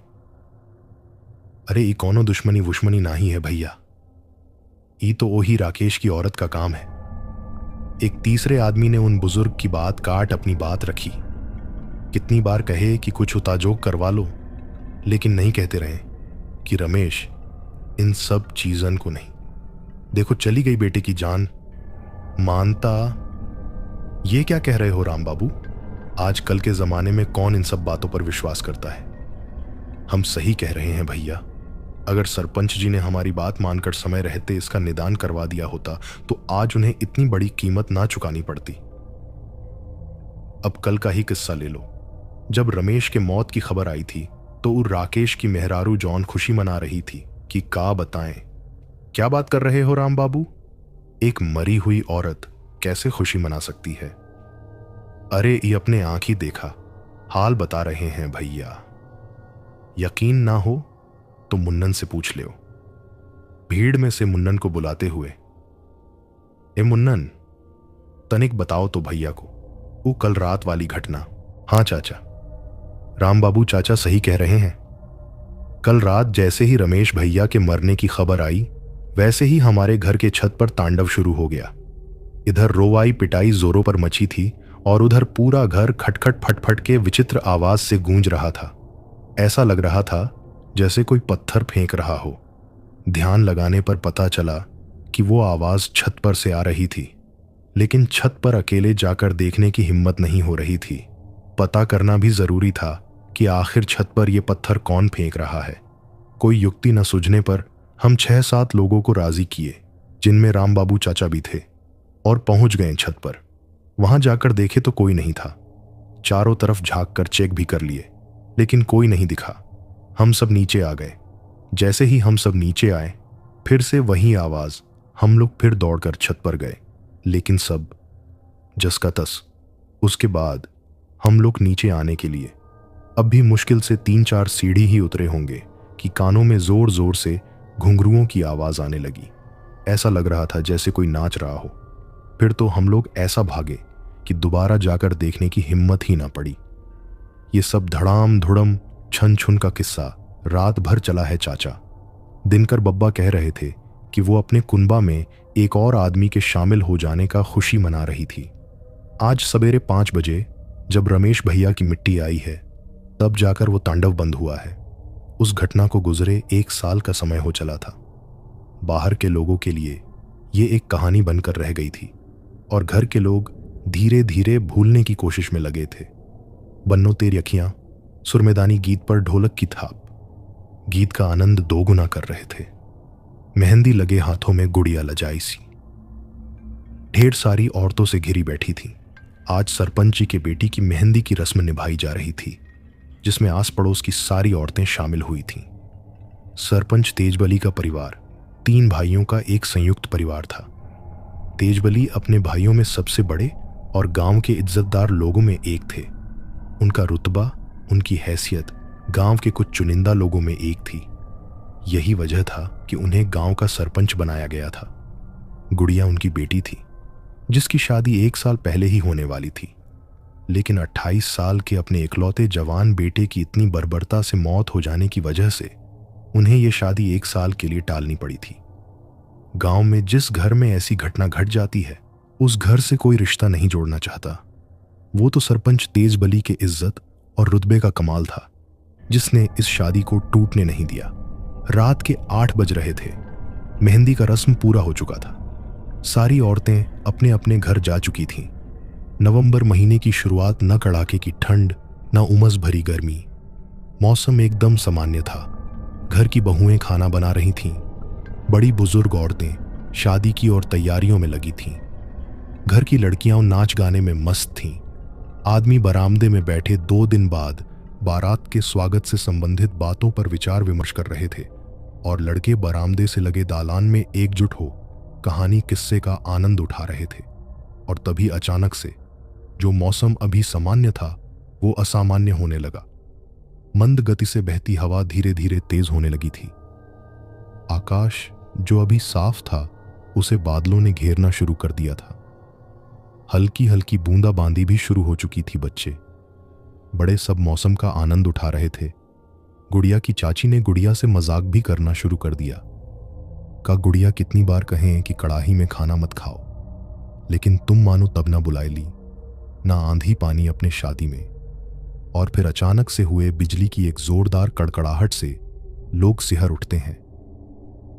अरे ये कौनो दुश्मनी वुश्मनी ना ही है भैया, ये तो वही राकेश की औरत का काम है। एक तीसरे आदमी ने उन बुजुर्ग की बात काट अपनी बात रखी। कितनी बार कहे कि कुछ उताजोग करवा लो, लेकिन नहीं कहते रहे कि रमेश इन सब चीजन को नहीं। देखो चली गई बेटे की जान, मानता। ये क्या कह रहे हो राम बाबू? आजकल के जमाने में कौन इन सब बातों पर विश्वास करता है? हम सही कह रहे हैं भैया। अगर सरपंच जी ने हमारी बात मानकर समय रहते इसका निदान करवा दिया होता तो आज उन्हें इतनी बड़ी कीमत ना चुकानी पड़ती। अब कल का ही किस्सा ले लो। जब रमेश के मौत की खबर आई थी तो राकेश की मेहरारू जॉन खुशी मना रही थी कि का बताएं। क्या बात कर रहे हो राम बाबू? एक मरी हुई औरत कैसे खुशी मना सकती है? अरे ये अपने आंख ही देखा, हाल बता रहे हैं भैया। यकीन ना हो तो मुन्नन से पूछ लो। भीड़ में से मुन्नन को बुलाते हुए, ए मुन्नन, तनिक बताओ तो भैया को वो कल रात वाली घटना। हाँ चाचा। राम बाबू चाचा सही कह रहे हैं। कल रात जैसे ही रमेश भैया के मरने की खबर आई वैसे ही हमारे घर के छत पर तांडव शुरू हो गया। इधर रोवाई पिटाई जोरों पर मची थी और उधर पूरा घर खटखट फटफट के विचित्र आवाज से गूंज रहा था। ऐसा लग रहा था जैसे कोई पत्थर फेंक रहा हो। ध्यान लगाने पर पता चला कि वो आवाज छत पर से आ रही थी, लेकिन छत पर अकेले जाकर देखने की हिम्मत नहीं हो रही थी। पता करना भी जरूरी था कि आखिर छत पर यह पत्थर कौन फेंक रहा है। कोई युक्ति न सूझने पर हम 6-7 लोगों को राजी किए, जिनमें राम बाबू चाचा भी थे, और पहुंच गए छत पर। वहां जाकर देखे तो कोई नहीं था। चारों तरफ झांक कर चेक भी कर लिए, लेकिन कोई नहीं दिखा। हम सब नीचे आ गए। जैसे ही हम सब नीचे आए, फिर से वही आवाज। हम लोग फिर दौड़कर छत पर गए, लेकिन सब जस का तस। उसके बाद हम लोग नीचे आने के लिए अब भी मुश्किल से 3-4 सीढ़ी ही उतरे होंगे कि कानों में जोर जोर से घुंघरुओं की आवाज आने लगी। ऐसा लग रहा था जैसे कोई नाच रहा हो। फिर तो हम लोग ऐसा भागे कि दोबारा जाकर देखने की हिम्मत ही ना पड़ी। ये सब धड़ाम धुड़म छन छुन का किस्सा रात भर चला है चाचा। दिनकर बब्बा कह रहे थे कि वो अपने कुनबा में एक और आदमी के शामिल हो जाने का खुशी मना रही थी। आज सवेरे 5 बजे जब रमेश भैया की मिट्टी आई है, तब जाकर वो तांडव बंद हुआ है। उस घटना को गुजरे 1 साल का समय हो चला था। बाहर के लोगों के लिए ये एक कहानी बनकर रह गई थी, और घर के लोग धीरे धीरे भूलने की कोशिश में लगे थे। बन्नो तेरी अखियां सुरमेदानी गीत पर ढोलक की थाप गीत का आनंद दोगुना कर रहे थे। मेहंदी लगे हाथों में गुड़िया लजाई सी ढेर सारी औरतों से घिरी बैठी थी। आज सरपंच जी के बेटी की मेहंदी की रस्म निभाई जा रही थी, जिसमें आस पड़ोस की सारी औरतें शामिल हुई थीं। सरपंच तेजबली का परिवार 3 भाइयों का एक संयुक्त परिवार था। तेजबली अपने भाइयों में सबसे बड़े और गांव के इज्जतदार लोगों में एक थे। उनका रुतबा, उनकी हैसियत गांव के कुछ चुनिंदा लोगों में एक थी। यही वजह था कि उन्हें गांव का सरपंच बनाया गया था। गुड़िया उनकी बेटी थी, जिसकी शादी 1 साल पहले ही होने वाली थी, लेकिन 28 साल के अपने इकलौते जवान बेटे की इतनी बर्बरता से मौत हो जाने की वजह से उन्हें यह शादी 1 साल के लिए टालनी पड़ी थी। गांव में जिस घर में ऐसी घटना घट जाती है, उस घर से कोई रिश्ता नहीं जोड़ना चाहता। वो तो सरपंच तेजबली के इज्जत और रुतबे का कमाल था, जिसने इस शादी को टूटने नहीं दिया। रात के 8 बज रहे थे। मेहंदी का रस्म पूरा हो चुका था। सारी औरतें अपने अपने घर जा चुकी थीं। नवंबर महीने की शुरुआत, न कड़ाके की ठंड, न उमस भरी गर्मी। मौसम एकदम सामान्य था। घर की बहुएं खाना बना रही थीं। बड़ी बुजुर्ग औरतें शादी की और तैयारियों में लगी थीं। घर की लड़कियां नाच गाने में मस्त थीं। आदमी बरामदे में बैठे 2 दिन बाद बारात के स्वागत से संबंधित बातों पर विचार विमर्श कर रहे थे, और लड़के बरामदे से लगे दालान में एकजुट हो कहानी किस्से का आनंद उठा रहे थे। और तभी अचानक से जो मौसम अभी सामान्य था, वो असामान्य होने लगा। मंद गति से बहती हवा धीरे धीरे तेज होने लगी थी। आकाश जो अभी साफ था, उसे बादलों ने घेरना शुरू कर दिया था। हल्की हल्की बूंदाबांदी भी शुरू हो चुकी थी। बच्चे बड़े सब मौसम का आनंद उठा रहे थे। गुड़िया की चाची ने गुड़िया से मजाक भी करना शुरू कर दिया। का गुड़िया कितनी बार कहें कि कड़ाही में खाना मत खाओ, लेकिन तुम मानो तब ना बुलाई ली, ना आंधी पानी अपने शादी में। और फिर अचानक से हुए बिजली की एक जोरदार कड़कड़ाहट से लोग सिहर उठते हैं।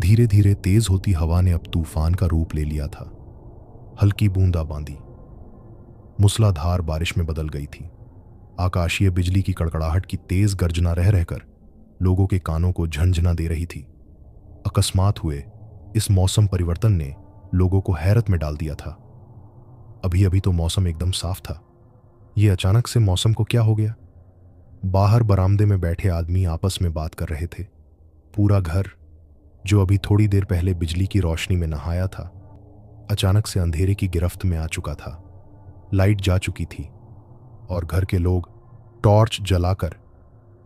धीरे धीरे तेज होती हवा ने अब तूफान का रूप ले लिया था। हल्की बूंदाबांदी मूसलाधार बारिश में बदल गई थी। आकाशीय बिजली की कड़कड़ाहट की तेज गर्जना रह रहकर लोगों के कानों को झंझना दे रही थी। अकस्मात हुए इस मौसम परिवर्तन ने लोगों को हैरत में डाल दिया था। अभी अभी तो मौसम एकदम साफ था। ये अचानक से मौसम को क्या हो गया? बाहर बरामदे में बैठे आदमी आपस में बात कर रहे थे। पूरा घर, जो अभी थोड़ी देर पहले बिजली की रोशनी में नहाया था, अचानक से अंधेरे की गिरफ्त में आ चुका था। लाइट जा चुकी थी और घर के लोग टॉर्च जलाकर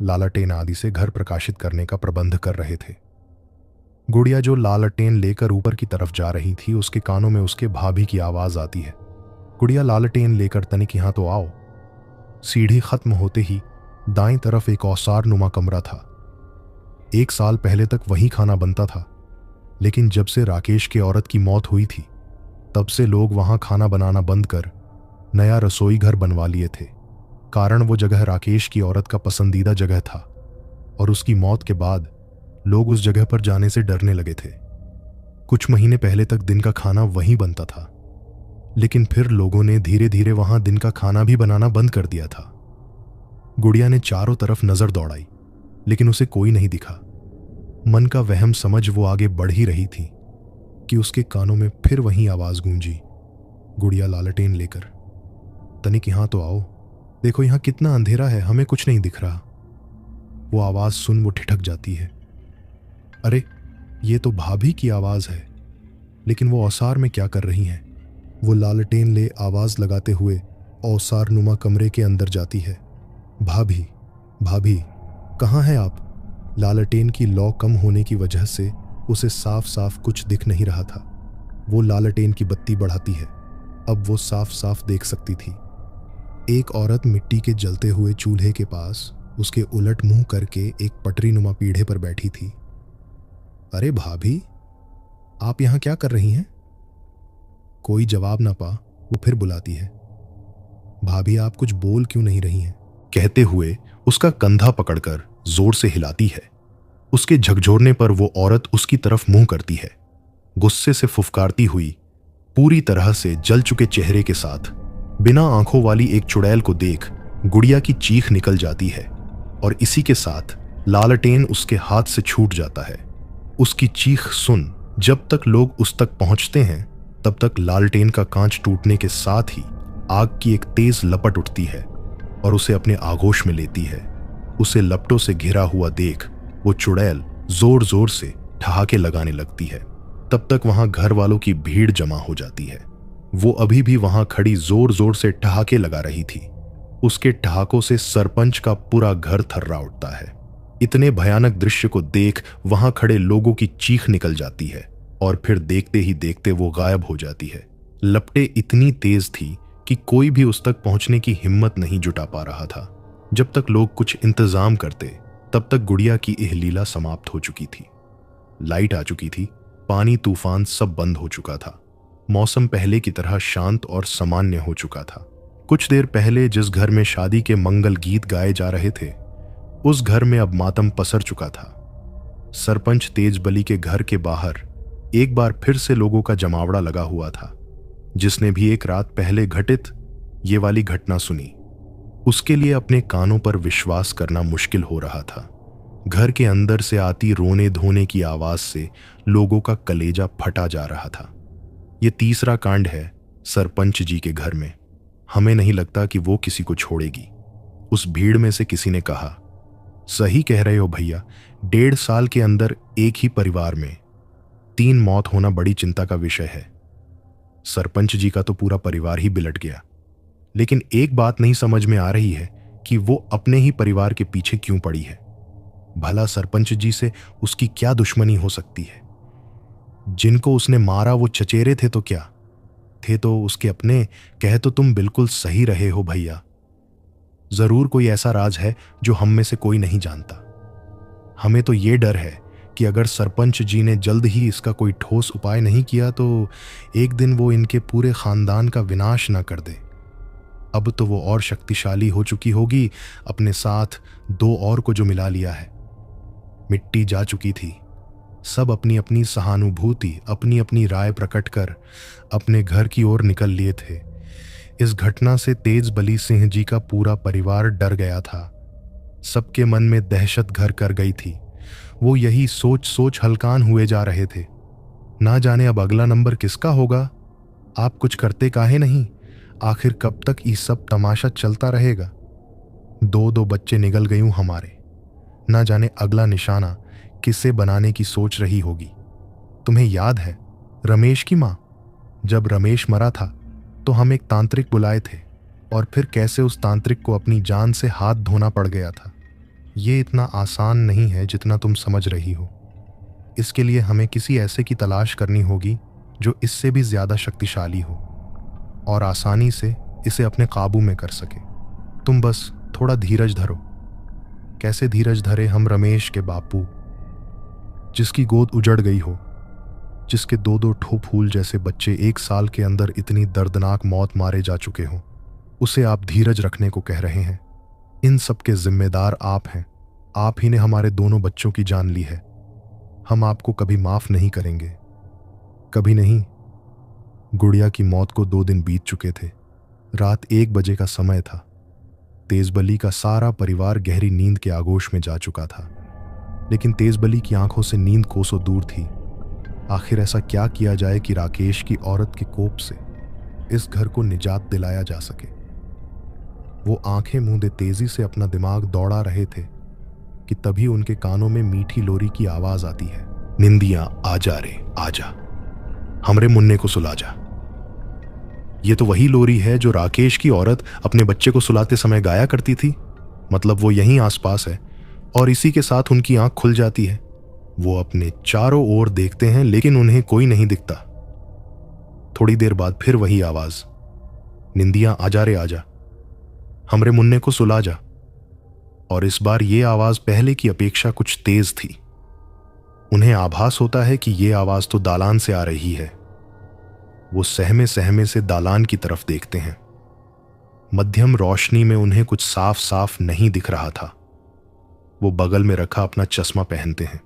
लालटेन आदि से घर प्रकाशित करने का प्रबंध कर रहे थे। गुड़िया जो लालटेन लेकर ऊपर की तरफ जा रही थी, उसके कानों में उसके भाभी की आवाज आती है, गुड़िया लालटेन लेकर तनिक यहां तो आओ। सीढ़ी खत्म होते ही दाईं तरफ एक औसार नुमा कमरा था। 1 साल पहले तक वहीं खाना बनता था, लेकिन जब से राकेश के औरत की मौत हुई थी, तब से लोग वहां खाना बनाना बंद कर नया रसोई घर बनवा लिए थे। कारण वो जगह राकेश की औरत का पसंदीदा जगह था और उसकी मौत के बाद लोग उस जगह पर जाने से डरने लगे थे। कुछ महीने पहले तक दिन का खाना वहीं बनता था, लेकिन फिर लोगों ने धीरे धीरे वहां दिन का खाना भी बनाना बंद कर दिया था। गुड़िया ने चारों तरफ नजर दौड़ाई, लेकिन उसे कोई नहीं दिखा। मन का वहम समझ वो आगे बढ़ ही रही थी कि उसके कानों में फिर वही आवाज गूंजी, गुड़िया लालटेन लेकर, तनिक यहां तो आओ, देखो यहां कितना अंधेरा है, हमें कुछ नहीं दिख रहा। वो आवाज सुन वो ठिठक जाती है। अरे ये तो भाभी की आवाज है, लेकिन वो औसार में क्या कर रही हैं? वो लालटेन ले आवाज लगाते हुए औसार नुमा कमरे के अंदर जाती है। भाभी, भाभी, कहाँ हैं आप? लालटेन की लौ कम होने की वजह से उसे साफ साफ कुछ दिख नहीं रहा था। वो लालटेन की बत्ती बढ़ाती है। अब वो साफ साफ देख सकती थी। एक औरत मिट्टी के जलते हुए चूल्हे के पास उसके उलट मुंह करके एक पटरी नुमा पीढ़े पर बैठी थी। अरे भाभी, आप यहां क्या कर रही हैं? कोई जवाब ना पा वो फिर बुलाती है। भाभी, आप कुछ बोल क्यों नहीं रही हैं? कहते हुए उसका कंधा पकड़कर जोर से हिलाती है। उसके झकझोरने पर वो औरत उसकी तरफ मुंह करती है। गुस्से से फुफकारती हुई, पूरी तरह से जल चुके चेहरे के साथ बिना आंखों वाली एक चुड़ैल को देख गुड़िया की चीख निकल जाती है और इसी के साथ लालटेन उसके हाथ से छूट जाता है। उसकी चीख सुन जब तक लोग उस तक पहुंचते हैं तब तक लालटेन का कांच टूटने के साथ ही आग की एक तेज लपट उठती है और उसे अपने आगोश में लेती है। उसे लपटों से घिरा हुआ देख वो चुड़ैल जोर जोर से ठहाके लगाने लगती है। तब तक वहां घर वालों की भीड़ जमा हो जाती है। वो अभी भी वहां खड़ी जोर जोर से ठहाके लगा रही थी। उसके ठहाकों से सरपंच का पूरा घर थर्रा उठता है। इतने भयानक दृश्य को देख वहां खड़े लोगों की चीख निकल जाती है और फिर देखते ही देखते वो गायब हो जाती है। लपटें इतनी तेज थी कि कोई भी उस तक पहुंचने की हिम्मत नहीं जुटा पा रहा था। जब तक लोग कुछ इंतजाम करते तब तक गुड़िया की यह लीला समाप्त हो चुकी थी। लाइट आ चुकी थी, पानी तूफान सब बंद हो चुका था। मौसम पहले की तरह शांत और सामान्य हो चुका था। कुछ देर पहले जिस घर में शादी के मंगल गीत गाए जा रहे थे उस घर में अब मातम पसर चुका था। सरपंच तेजबली के घर के बाहर एक बार फिर से लोगों का जमावड़ा लगा हुआ था। जिसने भी एक रात पहले घटित ये वाली घटना सुनी उसके लिए अपने कानों पर विश्वास करना मुश्किल हो रहा था। घर के अंदर से आती रोने धोने की आवाज से लोगों का कलेजा फटा जा रहा था। यह तीसरा कांड है सरपंच जी के घर में। हमें नहीं लगता कि वो किसी को छोड़ेगी। उस भीड़ में से किसी ने कहा, सही कह रहे हो भैया, 1.5 साल के अंदर एक ही परिवार में 3 मौत होना बड़ी चिंता का विषय है। सरपंच जी का तो पूरा परिवार ही बिलट गया। लेकिन एक बात नहीं समझ में आ रही है कि वो अपने ही परिवार के पीछे क्यों पड़ी है। भला सरपंच जी से उसकी क्या दुश्मनी हो सकती है? जिनको उसने मारा वो चचेरे थे तो क्या थे, तो उसके अपने। कहे तो तुम बिल्कुल सही रहे हो भैया। जरूर कोई ऐसा राज है जो हम में से कोई नहीं जानता। हमें तो ये डर है कि अगर सरपंच जी ने जल्द ही इसका कोई ठोस उपाय नहीं किया तो एक दिन वो इनके पूरे खानदान का विनाश ना कर दे। अब तो वो और शक्तिशाली हो चुकी होगी, अपने साथ 2 और को जो मिला लिया है। मिट्टी जा चुकी थी। सब अपनी अपनी सहानुभूति, अपनी अपनी राय प्रकट कर अपने घर की ओर निकल लिए थे। इस घटना से तेजबली सिंह जी का पूरा परिवार डर गया था। सबके मन में दहशत घर कर गई थी। वो यही सोच सोच हलकान हुए जा रहे थे। ना जाने अब अगला नंबर किसका होगा। आप कुछ करते काहे नहीं? आखिर कब तक ये सब तमाशा चलता रहेगा? 2 बच्चे निकल गयूं हमारे। ना जाने अगला निशाना किसे बनाने की सोच रही होगी। तुम्हें याद है रमेश की माँ? जब रमेश मरा था तो हम एक तांत्रिक बुलाए थे और फिर कैसे उस तांत्रिक को अपनी जान से हाथ धोना पड़ गया था। ये इतना आसान नहीं है जितना तुम समझ रही हो। इसके लिए हमें किसी ऐसे की तलाश करनी होगी जो इससे भी ज्यादा शक्तिशाली हो और आसानी से इसे अपने काबू में कर सके। तुम बस थोड़ा धीरज धरो। कैसे धीरज धरे हम रमेश के बापू, जिसकी गोद उजड़ गई हो, जिसके 2 ठो फूल जैसे बच्चे 1 साल के अंदर इतनी दर्दनाक मौत मारे जा चुके हों। उसे आप धीरज रखने को कह रहे हैं। इन सब के जिम्मेदार आप हैं। आप ही ने हमारे दोनों बच्चों की जान ली है। हम आपको कभी माफ नहीं करेंगे, कभी नहीं। गुड़िया की मौत को 2 दिन बीत चुके थे। रात 1 बजे का समय था। तेजबली का सारा परिवार गहरी नींद के आगोश में जा चुका था, लेकिन तेजबली की आंखों से नींद कोसों दूर थी। आखिर ऐसा क्या किया जाए कि राकेश की औरत के कोप से इस घर को निजात दिलाया जा सके। वो आंखें मूंदे तेजी से अपना दिमाग दौड़ा रहे थे कि तभी उनके कानों में मीठी लोरी की आवाज आती है। निंदिया आजा रे आजा, हमरे मुन्ने को सुला जा। ये तो वही लोरी है जो राकेश की औरत अपने बच्चे को सुलाते समय गाया करती थी। मतलब वो यहीं आसपास है और इसी के साथ उनकी आंख खुल जाती है। वो अपने चारों ओर देखते हैं लेकिन उन्हें कोई नहीं दिखता। थोड़ी देर बाद फिर वही आवाज, निंदिया आजा रे आजा, हमरे मुन्ने को सुला जा। और इस बार ये आवाज पहले की अपेक्षा कुछ तेज थी। उन्हें आभास होता है कि ये आवाज तो दालान से आ रही है। वो सहमे सहमे से दालान की तरफ देखते हैं। मध्यम रोशनी में उन्हें कुछ साफ साफ नहीं दिख रहा था। वो बगल में रखा अपना चश्मा पहनते हैं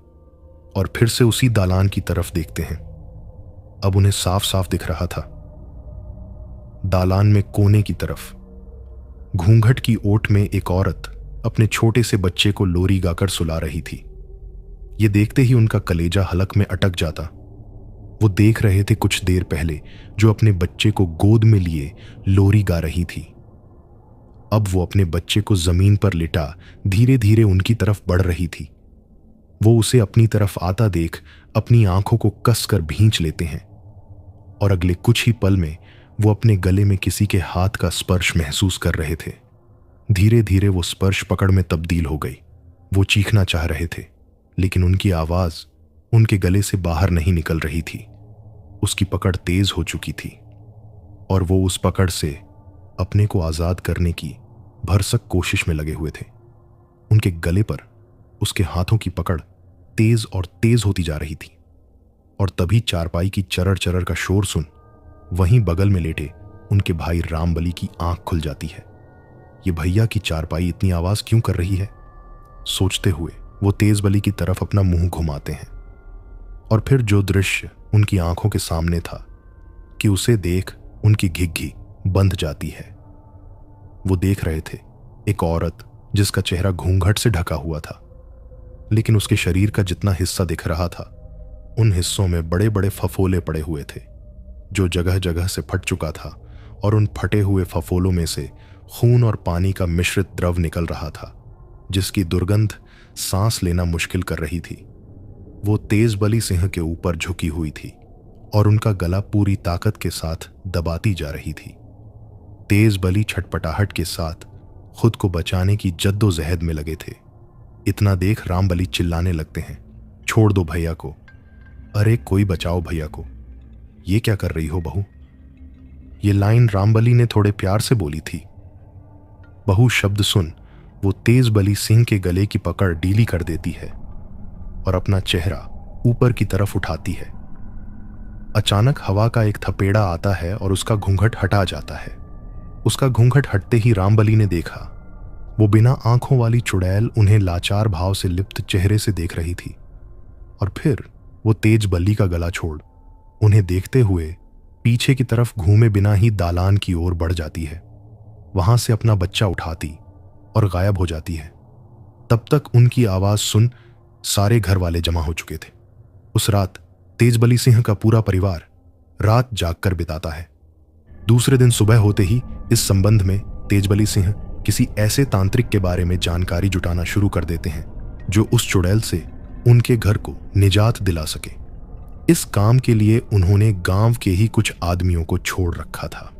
और फिर से उसी दालान की तरफ देखते हैं। अब उन्हें साफ साफ दिख रहा था। दालान में कोने की तरफ घूंघट की ओट में एक औरत अपने छोटे से बच्चे को लोरी गाकर सुला रही थी। ये देखते ही उनका कलेजा हलक में अटक जाता। वो देख रहे थे कुछ देर पहले जो अपने बच्चे को गोद में लिए लोरी गा रही थी। अब वो अपने बच्चे को जमीन पर लिटा धीरे धीरे उनकी तरफ बढ़ रही थी। वो उसे अपनी तरफ आता देख अपनी आंखों को कसकर भींच लेते हैं और अगले कुछ ही पल में वो अपने गले में किसी के हाथ का स्पर्श महसूस कर रहे थे। धीरे धीरे वो स्पर्श पकड़ में तब्दील हो गई। वो चीखना चाह रहे थे लेकिन उनकी आवाज उनके गले से बाहर नहीं निकल रही थी। उसकी पकड़ तेज हो चुकी थी और वो उस पकड़ से अपने को आजाद करने की भरसक कोशिश में लगे हुए थे। उनके गले पर उसके हाथों की पकड़ तेज और तेज होती जा रही थी और तभी चारपाई की चरर चरर का शोर सुन वहीं बगल में लेटे उनके भाई रामबली की आंख खुल जाती है। ये भैया की चारपाई इतनी आवाज क्यों कर रही है? सोचते हुए वो तेजबली की तरफ अपना मुंह घुमाते हैं और फिर जो दृश्य उनकी आंखों के सामने था कि उसे देख उनकी घिघी बंध जाती है। वो देख रहे थे एक औरत जिसका चेहरा घूंघट से ढका हुआ था, लेकिन उसके शरीर का जितना हिस्सा दिख रहा था उन हिस्सों में बड़े बड़े फफोले पड़े हुए थे जो जगह जगह से फट चुका था और उन फटे हुए फफोलों में से खून और पानी का मिश्रित द्रव निकल रहा था जिसकी दुर्गंध सांस लेना मुश्किल कर रही थी। वो तेजबली सिंह के ऊपर झुकी हुई थी और उनका गला पूरी ताकत के साथ दबाती जा रही थी। तेजबली छटपटाहट के साथ खुद को बचाने की जद्दोजहद में लगे थे। इतना देख रामबली चिल्लाने लगते हैं, छोड़ दो भैया को, अरे कोई बचाओ भैया को। ये क्या कर रही हो बहू? ये लाइन रामबली ने थोड़े प्यार से बोली थी। बहू शब्द सुन वो तेजबली सिंह के गले की पकड़ ढीली कर देती है और अपना चेहरा ऊपर की तरफ उठाती है। अचानक हवा का एक थपेड़ा आता है और उसका घूंघट हटा जाता है। उसका घूंघट हटते ही रामबली ने देखा वो बिना आंखों वाली चुड़ैल उन्हें लाचार भाव से लिप्त चेहरे से देख रही थी और फिर वो तेजबली का गला छोड़ उन्हें देखते हुए पीछे की तरफ घूमे बिना ही दालान की ओर बढ़ जाती है। वहां से अपना बच्चा उठाती और गायब हो जाती है। तब तक उनकी आवाज सुन सारे घर वाले जमा हो चुके थे। उस रात तेजबली सिंह का पूरा परिवार रात जागकर बिताता है। दूसरे दिन सुबह होते ही इस संबंध में तेजबली सिंह किसी ऐसे तांत्रिक के बारे में जानकारी जुटाना शुरू कर देते हैं जो उस चुड़ैल से उनके घर को निजात दिला सके। इस काम के लिए उन्होंने गांव के ही कुछ आदमियों को छोड़ रखा था।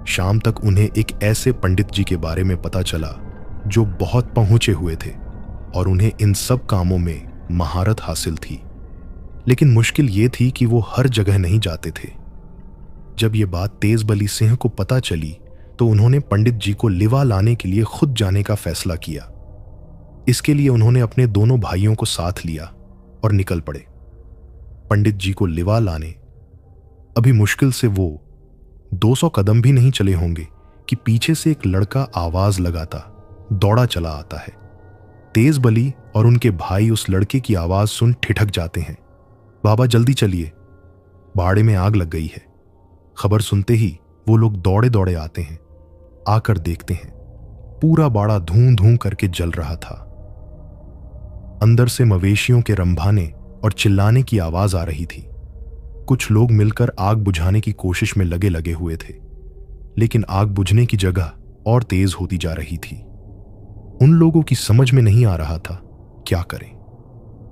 शाम तक उन्हें एक ऐसे पंडित जी के बारे में पता चला जो बहुत पहुंचे हुए थे और उन्हें इन सब कामों में महारत हासिल थी। लेकिन मुश्किल ये थी कि वो हर जगह नहीं जाते थे। जब ये बात तेजबली सिंह को पता चली तो उन्होंने पंडित जी को लिवा लाने के लिए खुद जाने का फैसला किया। इसके लिए उन्होंने अपने दोनों भाइयों को साथ लिया और निकल पड़े पंडित जी को लिवा लाने। अभी मुश्किल से वो 200 कदम भी नहीं चले होंगे कि पीछे से एक लड़का आवाज लगाता दौड़ा चला आता है। तेज बली और उनके भाई उस लड़के की आवाज सुन ठिठक जाते हैं। बाबा जल्दी चलिए, बाड़े में आग लग गई है। खबर सुनते ही वो लोग दौड़े दौड़े आते हैं। आकर देखते हैं पूरा बाड़ा धूं धूं करके जल रहा था। अंदर से मवेशियों के रंभाने और चिल्लाने की आवाज आ रही थी। कुछ लोग मिलकर आग बुझाने की कोशिश में लगे हुए थे, लेकिन आग बुझने की जगह और तेज होती जा रही थी। उन लोगों की समझ में नहीं आ रहा था क्या करें।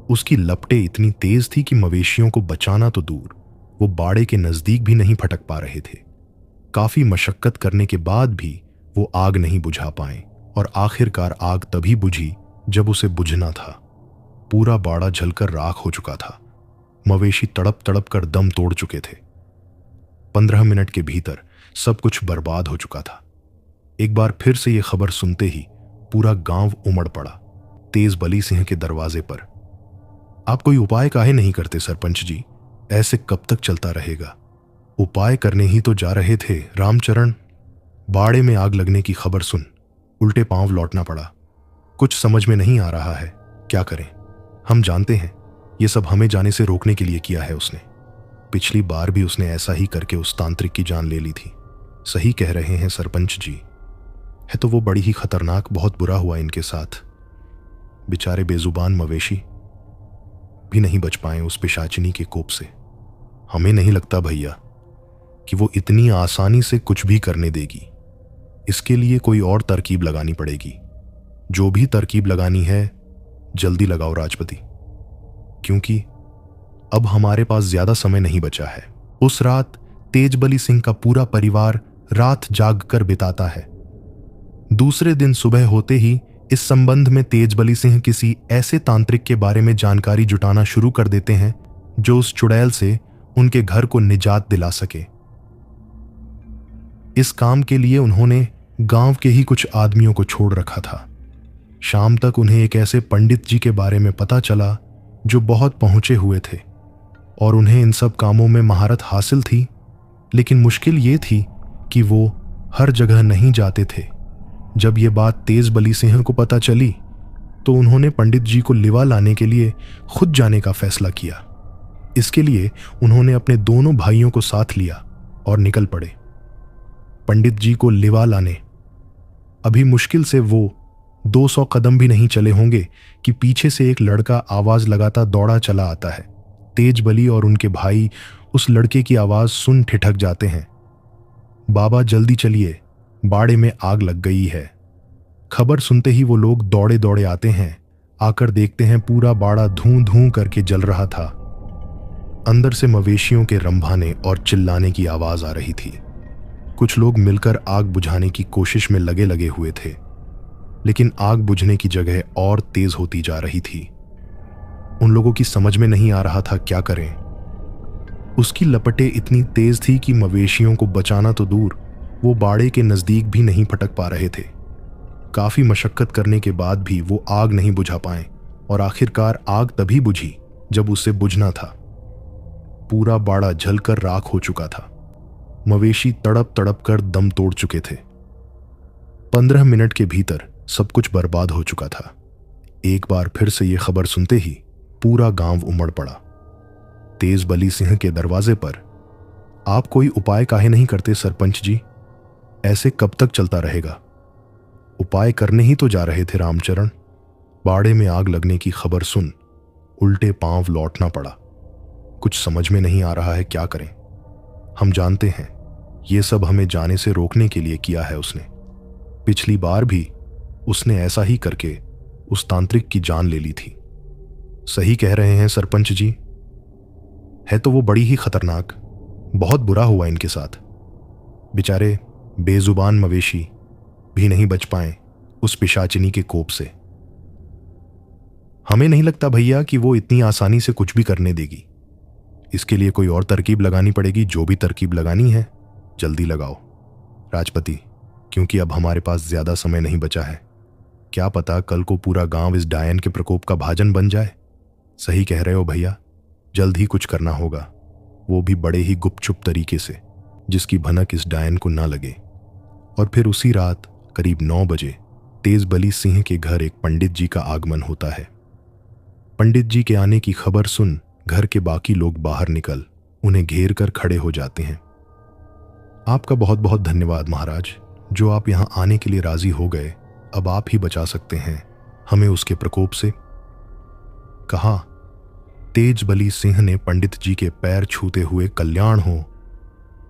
उसकी लपटें इतनी तेज थी कि मवेशियों को बचाना तो दूर, वो बाड़े के नजदीक भी नहीं फटक पा रहे थे। काफी मशक्कत करने के बाद भी वो आग नहीं बुझा पाए और आखिरकार आग तभी बुझी जब उसे बुझना था। पूरा बाड़ा जलकर राख हो चुका था। मवेशी तड़प तड़प कर दम तोड़ चुके थे। 15 मिनट के भीतर सब कुछ बर्बाद हो चुका था। एक बार फिर से ये खबर सुनते ही पूरा गांव उमड़ पड़ा तेज बली सिंह के दरवाजे पर। आप कोई उपाय काहे नहीं करते सरपंच जी? ऐसे कब तक चलता रहेगा? उपाय करने ही तो जा रहे थे रामचरण। बाड़े में आग लगने की खबर सुन उल्टे पांव लौटना पड़ा। कुछ समझ में नहीं आ रहा है क्या करें। हम जानते हैं ये सब हमें जाने से रोकने के लिए किया है उसने। पिछली बार भी उसने ऐसा ही करके उस तांत्रिक की जान ले ली थी। सही कह रहे हैं सरपंच जी। है तो वो बड़ी ही खतरनाक, बहुत बुरा हुआ इनके साथ। बेचारे बेजुबान मवेशी भी नहीं बच पाए उस पिशाचिनी के कोप से। हमें नहीं लगता भैया कि वो इतनी आसानी से कुछ भी करने देगी। इसके लिए कोई और तरकीब लगानी पड़ेगी। जो भी तरकीब लगानी है जल्दी लगाओ राजपति, क्योंकि अब हमारे पास ज्यादा समय नहीं बचा है। उस रात तेजबली सिंह का पूरा परिवार रात जाग कर बिताता है। दूसरे दिन सुबह होते ही इस संबंध में तेजबली सिंह किसी ऐसे तांत्रिक के बारे में जानकारी जुटाना शुरू कर देते हैं जो उस चुड़ैल से उनके घर को निजात दिला सके। इस काम के लिए उन्होंने गांव के ही कुछ आदमियों को छोड़ रखा था। शाम तक उन्हें एक ऐसे पंडित जी के बारे में पता चला जो बहुत पहुंचे हुए थे और उन्हें इन सब कामों में महारत हासिल थी। लेकिन मुश्किल ये थी कि वो हर जगह नहीं जाते थे। जब ये बात तेजबली सिंह को पता चली तो उन्होंने पंडित जी को लिवा लाने के लिए खुद जाने का फैसला किया। इसके लिए उन्होंने अपने दोनों भाइयों को साथ लिया और निकल पड़े पंडित जी को लिवा लाने। अभी मुश्किल से वो 200 कदम भी नहीं चले होंगे कि पीछे से एक लड़का आवाज लगाता दौड़ा चला आता है। तेजबली और उनके भाई उस लड़के की आवाज सुन ठिठक जाते हैं। बाबा जल्दी चलिए, बाड़े में आग लग गई है। खबर सुनते ही वो लोग दौड़े दौड़े आते हैं। आकर देखते हैं पूरा बाड़ा धूं धूं करके जल रहा था। अंदर से मवेशियों के रंभाने और चिल्लाने की आवाज आ रही थी। कुछ लोग मिलकर आग बुझाने की कोशिश में लगे हुए थे, लेकिन आग बुझने की जगह और तेज होती जा रही थी। उन लोगों की समझ में नहीं आ रहा था क्या करें। उसकी लपटें इतनी तेज थी कि मवेशियों को बचाना तो दूर, वो बाड़े के नजदीक भी नहीं फटक पा रहे थे। काफी मशक्कत करने के बाद भी वो आग नहीं बुझा पाए और आखिरकार आग तभी बुझी जब उसे बुझना था। पूरा बाड़ा जलकर राख हो चुका था। मवेशी तड़प तड़प कर दम तोड़ चुके थे। 15 मिनट के भीतर सब कुछ बर्बाद हो चुका था। एक बार फिर से ये खबर सुनते ही पूरा गांव उमड़ पड़ा तेजबली सिंह के दरवाजे पर। आप कोई उपाय काहे नहीं करते सरपंच जी? ऐसे कब तक चलता रहेगा? उपाय करने ही तो जा रहे थे रामचरण। बाड़े में आग लगने की खबर सुन उल्टे पांव लौटना पड़ा। कुछ समझ में नहीं आ रहा है क्या करें। हम जानते हैं ये सब हमें जाने से रोकने के लिए किया है उसने। पिछली बार भी उसने ऐसा ही करके उस तांत्रिक की जान ले ली थी। सही कह रहे हैं सरपंच जी। है तो वो बड़ी ही खतरनाक, बहुत बुरा हुआ इनके साथ। बेचारे बेजुबान मवेशी भी नहीं बच पाए उस पिशाचिनी के कोप से। हमें नहीं लगता भैया कि वो इतनी आसानी से कुछ भी करने देगी। इसके लिए कोई और तरकीब लगानी पड़ेगी। जो भी तरकीब लगानी है जल्दी लगाओ राजपति, क्योंकि अब हमारे पास ज्यादा समय नहीं बचा है। क्या पता कल को पूरा गांव इस डायन के प्रकोप का भाजन बन जाए। सही कह रहे हो भैया, जल्द ही कुछ करना होगा, वो भी बड़े ही गुपचुप तरीके से, जिसकी भनक इस डायन को ना लगे। और फिर उसी रात करीब 9 बजे तेजबली सिंह के घर एक पंडित जी का आगमन होता है। पंडित जी के आने की खबर सुन घर के बाकी लोग बाहर निकल उन्हें घेर कर खड़े हो जाते हैं। आपका बहुत बहुत धन्यवाद महाराज, जो आप यहां आने के लिए राजी हो गए। अब आप ही बचा सकते हैं हमें उसके प्रकोप से, कहा। तेजबली सिंह ने पंडित जी के पैर छूते हुए, कल्याण हो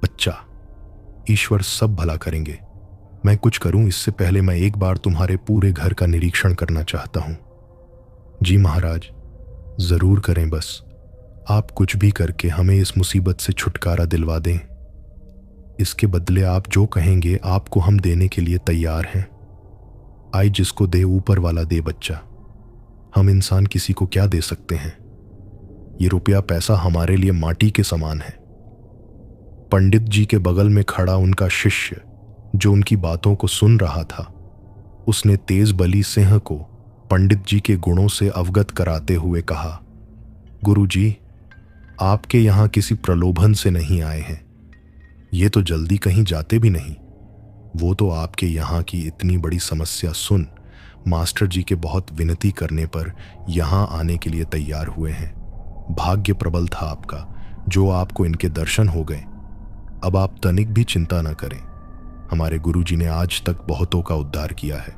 बच्चा, ईश्वर सब भला करेंगे। मैं कुछ करूं इससे पहले मैं एक बार तुम्हारे पूरे घर का निरीक्षण करना चाहता हूं। जी महाराज, जरूर करें, बस आप कुछ भी करके हमें इस मुसीबत से छुटकारा दिलवा दें। इसके बदले आप जो कहेंगे आपको हम देने के लिए तैयार हैं। आई जिसको दे ऊपर वाला दे बच्चा, हम इंसान किसी को क्या दे सकते हैं। ये रुपया पैसा हमारे लिए माटी के समान है। पंडित जी के बगल में खड़ा उनका शिष्य जो उनकी बातों को सुन रहा था, उसने तेजबली सिंह को पंडित जी के गुणों से अवगत कराते हुए कहा, गुरुजी, आपके यहां किसी प्रलोभन से नहीं आए हैं। ये तो जल्दी कहीं जाते भी नहीं। वो तो आपके यहाँ की इतनी बड़ी समस्या सुन मास्टर जी के बहुत विनती करने पर यहाँ आने के लिए तैयार हुए हैं। भाग्य प्रबल था आपका जो आपको इनके दर्शन हो गए। अब आप तनिक भी चिंता न करें, हमारे गुरुजी ने आज तक बहुतों का उद्धार किया है।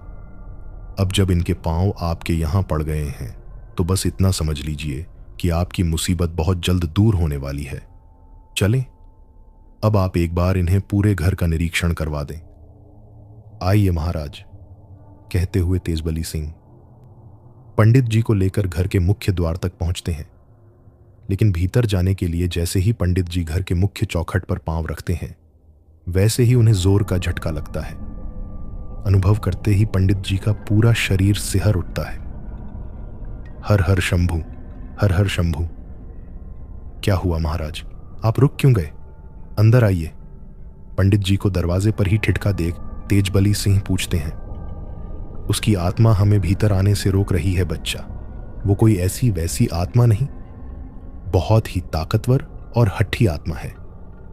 अब जब इनके पांव आपके यहाँ पड़ गए हैं तो बस इतना समझ लीजिए कि आपकी मुसीबत बहुत जल्द दूर होने वाली है। चलें, अब आप एक बार इन्हें पूरे घर का निरीक्षण करवा दें। आइए महाराज, कहते हुए तेजबली सिंह पंडित जी को लेकर घर के मुख्य द्वार तक पहुंचते हैं। लेकिन भीतर जाने के लिए जैसे ही पंडित जी घर के मुख्य चौखट पर पांव रखते हैं, वैसे ही उन्हें जोर का झटका लगता है। अनुभव करते ही पंडित जी का पूरा शरीर सिहर उठता है। हर हर शंभू, हर हर शंभू। क्या हुआ महाराज, आप रुक क्यों गए? अंदर आइए। पंडित जी को दरवाजे पर ही ठिठका देख तेजबली सिंह पूछते हैं। उसकी आत्मा हमें भीतर आने से रोक रही है बच्चा। वो कोई ऐसी वैसी आत्मा नहीं, बहुत ही ताकतवर और हठी आत्मा है।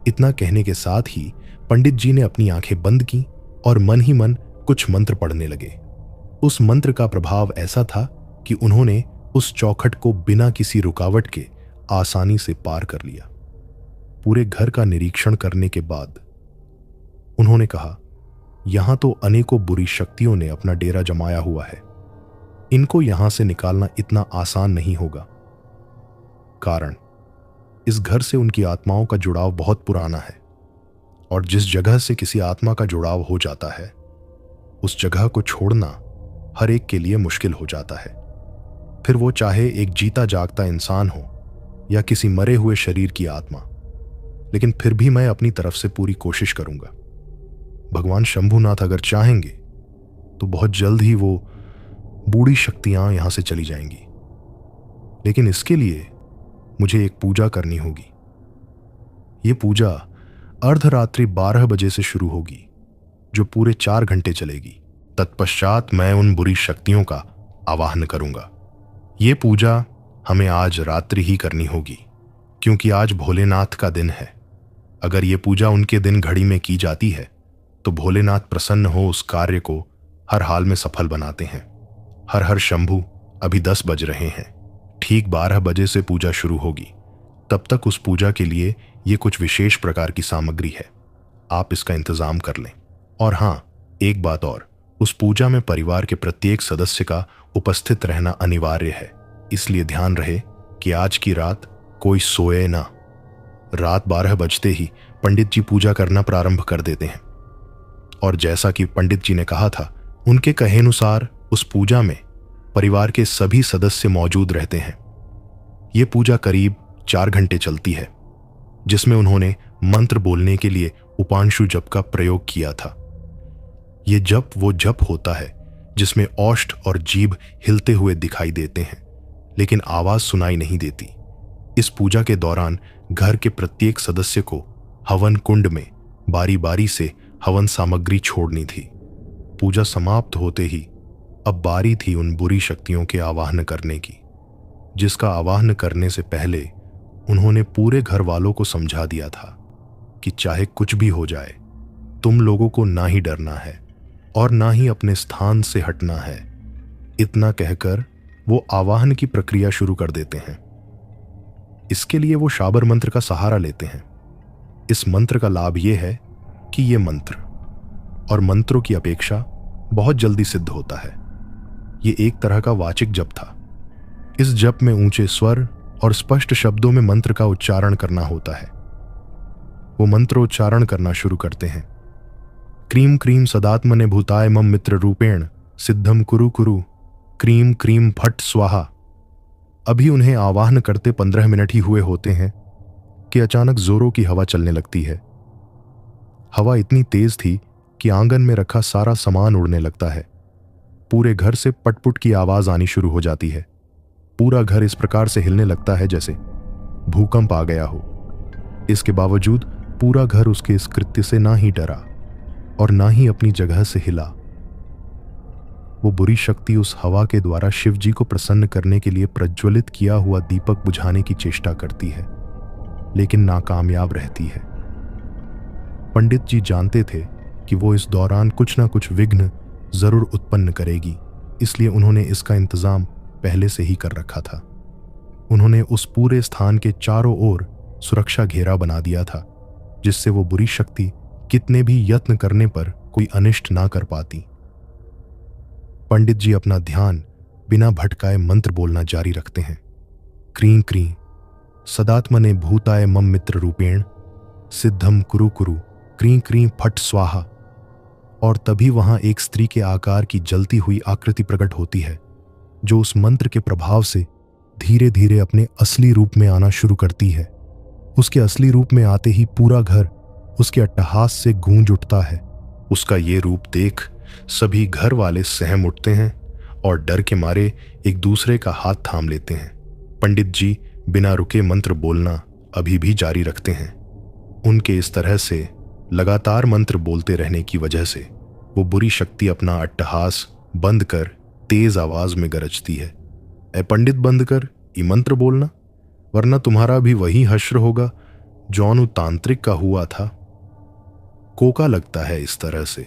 इतना कहने के साथ ही पंडित जी ने अपनी आंखें बंद की और मन ही मन कुछ मंत्र पढ़ने लगे। उस मंत्र का प्रभाव ऐसा था कि उन्होंने उस चौखट को बिना किसी रुकावट के आसानी से पार कर लिया। पूरे घर का निरीक्षण करने के बाद उन्होंने कहा, यहां तो अनेकों बुरी शक्तियों ने अपना डेरा जमाया हुआ है। इनको यहां से निकालना इतना आसान नहीं होगा। कारण इस घर से उनकी आत्माओं का जुड़ाव बहुत पुराना है, और जिस जगह से किसी आत्मा का जुड़ाव हो जाता है उस जगह को छोड़ना हर एक के लिए मुश्किल हो जाता है। फिर वो चाहे एक जीता जागता इंसान हो या किसी मरे हुए शरीर की आत्मा। लेकिन फिर भी मैं अपनी तरफ से पूरी कोशिश करूंगा। भगवान शंभुनाथ अगर चाहेंगे तो बहुत जल्द ही वो बूढ़ी शक्तियां यहां से चली जाएंगी। लेकिन इसके लिए मुझे एक पूजा करनी होगी। ये पूजा अर्धरात्रि 12 बजे से शुरू होगी, जो पूरे 4 घंटे चलेगी। तत्पश्चात मैं उन बुरी शक्तियों का आवाहन करूंगा। ये पूजा हमें आज रात्रि ही करनी होगी, क्योंकि आज भोलेनाथ का दिन है। अगर ये पूजा उनके दिन घड़ी में की जाती है तो भोलेनाथ प्रसन्न हो उस कार्य को हर हाल में सफल बनाते हैं। हर हर शंभू। अभी 10 बज रहे हैं, ठीक 12 बजे से पूजा शुरू होगी। तब तक उस पूजा के लिए ये कुछ विशेष प्रकार की सामग्री है, आप इसका इंतजाम कर लें। और हाँ, एक बात और, उस पूजा में परिवार के प्रत्येक सदस्य का उपस्थित रहना अनिवार्य है। इसलिए ध्यान रहे कि आज की रात कोई सोए ना। रात 12 बजते ही पंडित जी पूजा करना प्रारंभ कर देते हैं, और जैसा कि पंडित जी ने कहा था, उनके कहे अनुसार उस पूजा में परिवार के सभी सदस्य मौजूद रहते हैं। ये पूजा करीब 4 घंटे चलती है, जिसमें उन्होंने मंत्र बोलने के लिए उपांशु जप का प्रयोग किया था। ये जप वो जप होता है जिसमें ओष्ठ और जीभ हिलते हुए दिखाई देते हैं, लेकिन आवाज सुनाई नहीं देती। इस पूजा के दौरान घर के प्रत्येक सदस्य को हवन कुंड में बारी बारी से हवन सामग्री छोड़नी थी। पूजा समाप्त होते ही अब बारी थी उन बुरी शक्तियों के आवाहन करने की, जिसका आवाहन करने से पहले उन्होंने पूरे घर वालों को समझा दिया था कि चाहे कुछ भी हो जाए, तुम लोगों को ना ही डरना है और ना ही अपने स्थान से हटना है। इतना कहकर वो आवाहन की प्रक्रिया शुरू कर देते हैं। इसके लिए वो शाबर मंत्र का सहारा लेते हैं। इस मंत्र का लाभ यह है कि ये मंत्र और मंत्रों की अपेक्षा बहुत जल्दी सिद्ध होता है। ये एक तरह का वाचिक जप था। इस जप में ऊंचे स्वर और स्पष्ट शब्दों में मंत्र का उच्चारण करना होता है। वो मंत्र उच्चारण करना शुरू करते हैं। क्रीम क्रीम सदात्मने भूताय मम मित्र रूपेण सिद्धम कुरु कुरु क्रीम क्रीम फट स्वाहा। अभी उन्हें आवाहन करते 15 मिनट ही हुए होते हैं कि अचानक जोरों की हवा चलने लगती है। हवा इतनी तेज थी कि आंगन में रखा सारा सामान उड़ने लगता है। पूरे घर से पटपुट की आवाज आनी शुरू हो जाती है। पूरा घर इस प्रकार से हिलने लगता है जैसे भूकंप आ गया हो। इसके बावजूद पूरा घर उसके इस कृत्य से ना ही डरा और ना ही अपनी जगह से हिला। वो बुरी शक्ति उस हवा के द्वारा शिव जी को प्रसन्न करने के लिए प्रज्वलित किया हुआ दीपक बुझाने की चेष्टा करती है, लेकिन नाकामयाब रहती है। पंडित जी जानते थे कि वो इस दौरान कुछ ना कुछ विघ्न जरूर उत्पन्न करेगी, इसलिए उन्होंने इसका इंतजाम पहले से ही कर रखा था। उन्होंने उस पूरे स्थान के चारों ओर सुरक्षा घेरा बना दिया था, जिससे वो बुरी शक्ति कितने भी यत्न करने पर कोई अनिष्ट ना कर पाती। पंडित जी अपना ध्यान बिना भटकाए मंत्र बोलना जारी रखते हैं। क्रीं क्रीं सदात्मने भूताय मम मित्र रूपेण सिद्धम कुरु कुरु क्रीं क्रीं फट स्वाहा। और तभी वहां एक स्त्री के आकार की जलती हुई आकृति प्रकट होती है, जो उस मंत्र के प्रभाव से धीरे धीरे अपने असली रूप में आना शुरू करती है। उसके असली रूप में आते ही पूरा घर उसके अट्टहास से गूंज उठता है। उसका ये रूप देख सभी घर वाले सहम उठते हैं और डर के मारे एक दूसरे का हाथ थाम लेते हैं। पंडित जी बिना रुके मंत्र बोलना अभी भी जारी रखते हैं। उनके इस तरह से लगातार मंत्र बोलते रहने की वजह से वो बुरी शक्ति अपना अट्टहास बंद कर तेज आवाज में गरजती है। ए पंडित, बंद कर ये मंत्र बोलना, वरना तुम्हारा भी वही हश्र होगा जौन तांत्रिक का हुआ था। कोका लगता है इस तरह से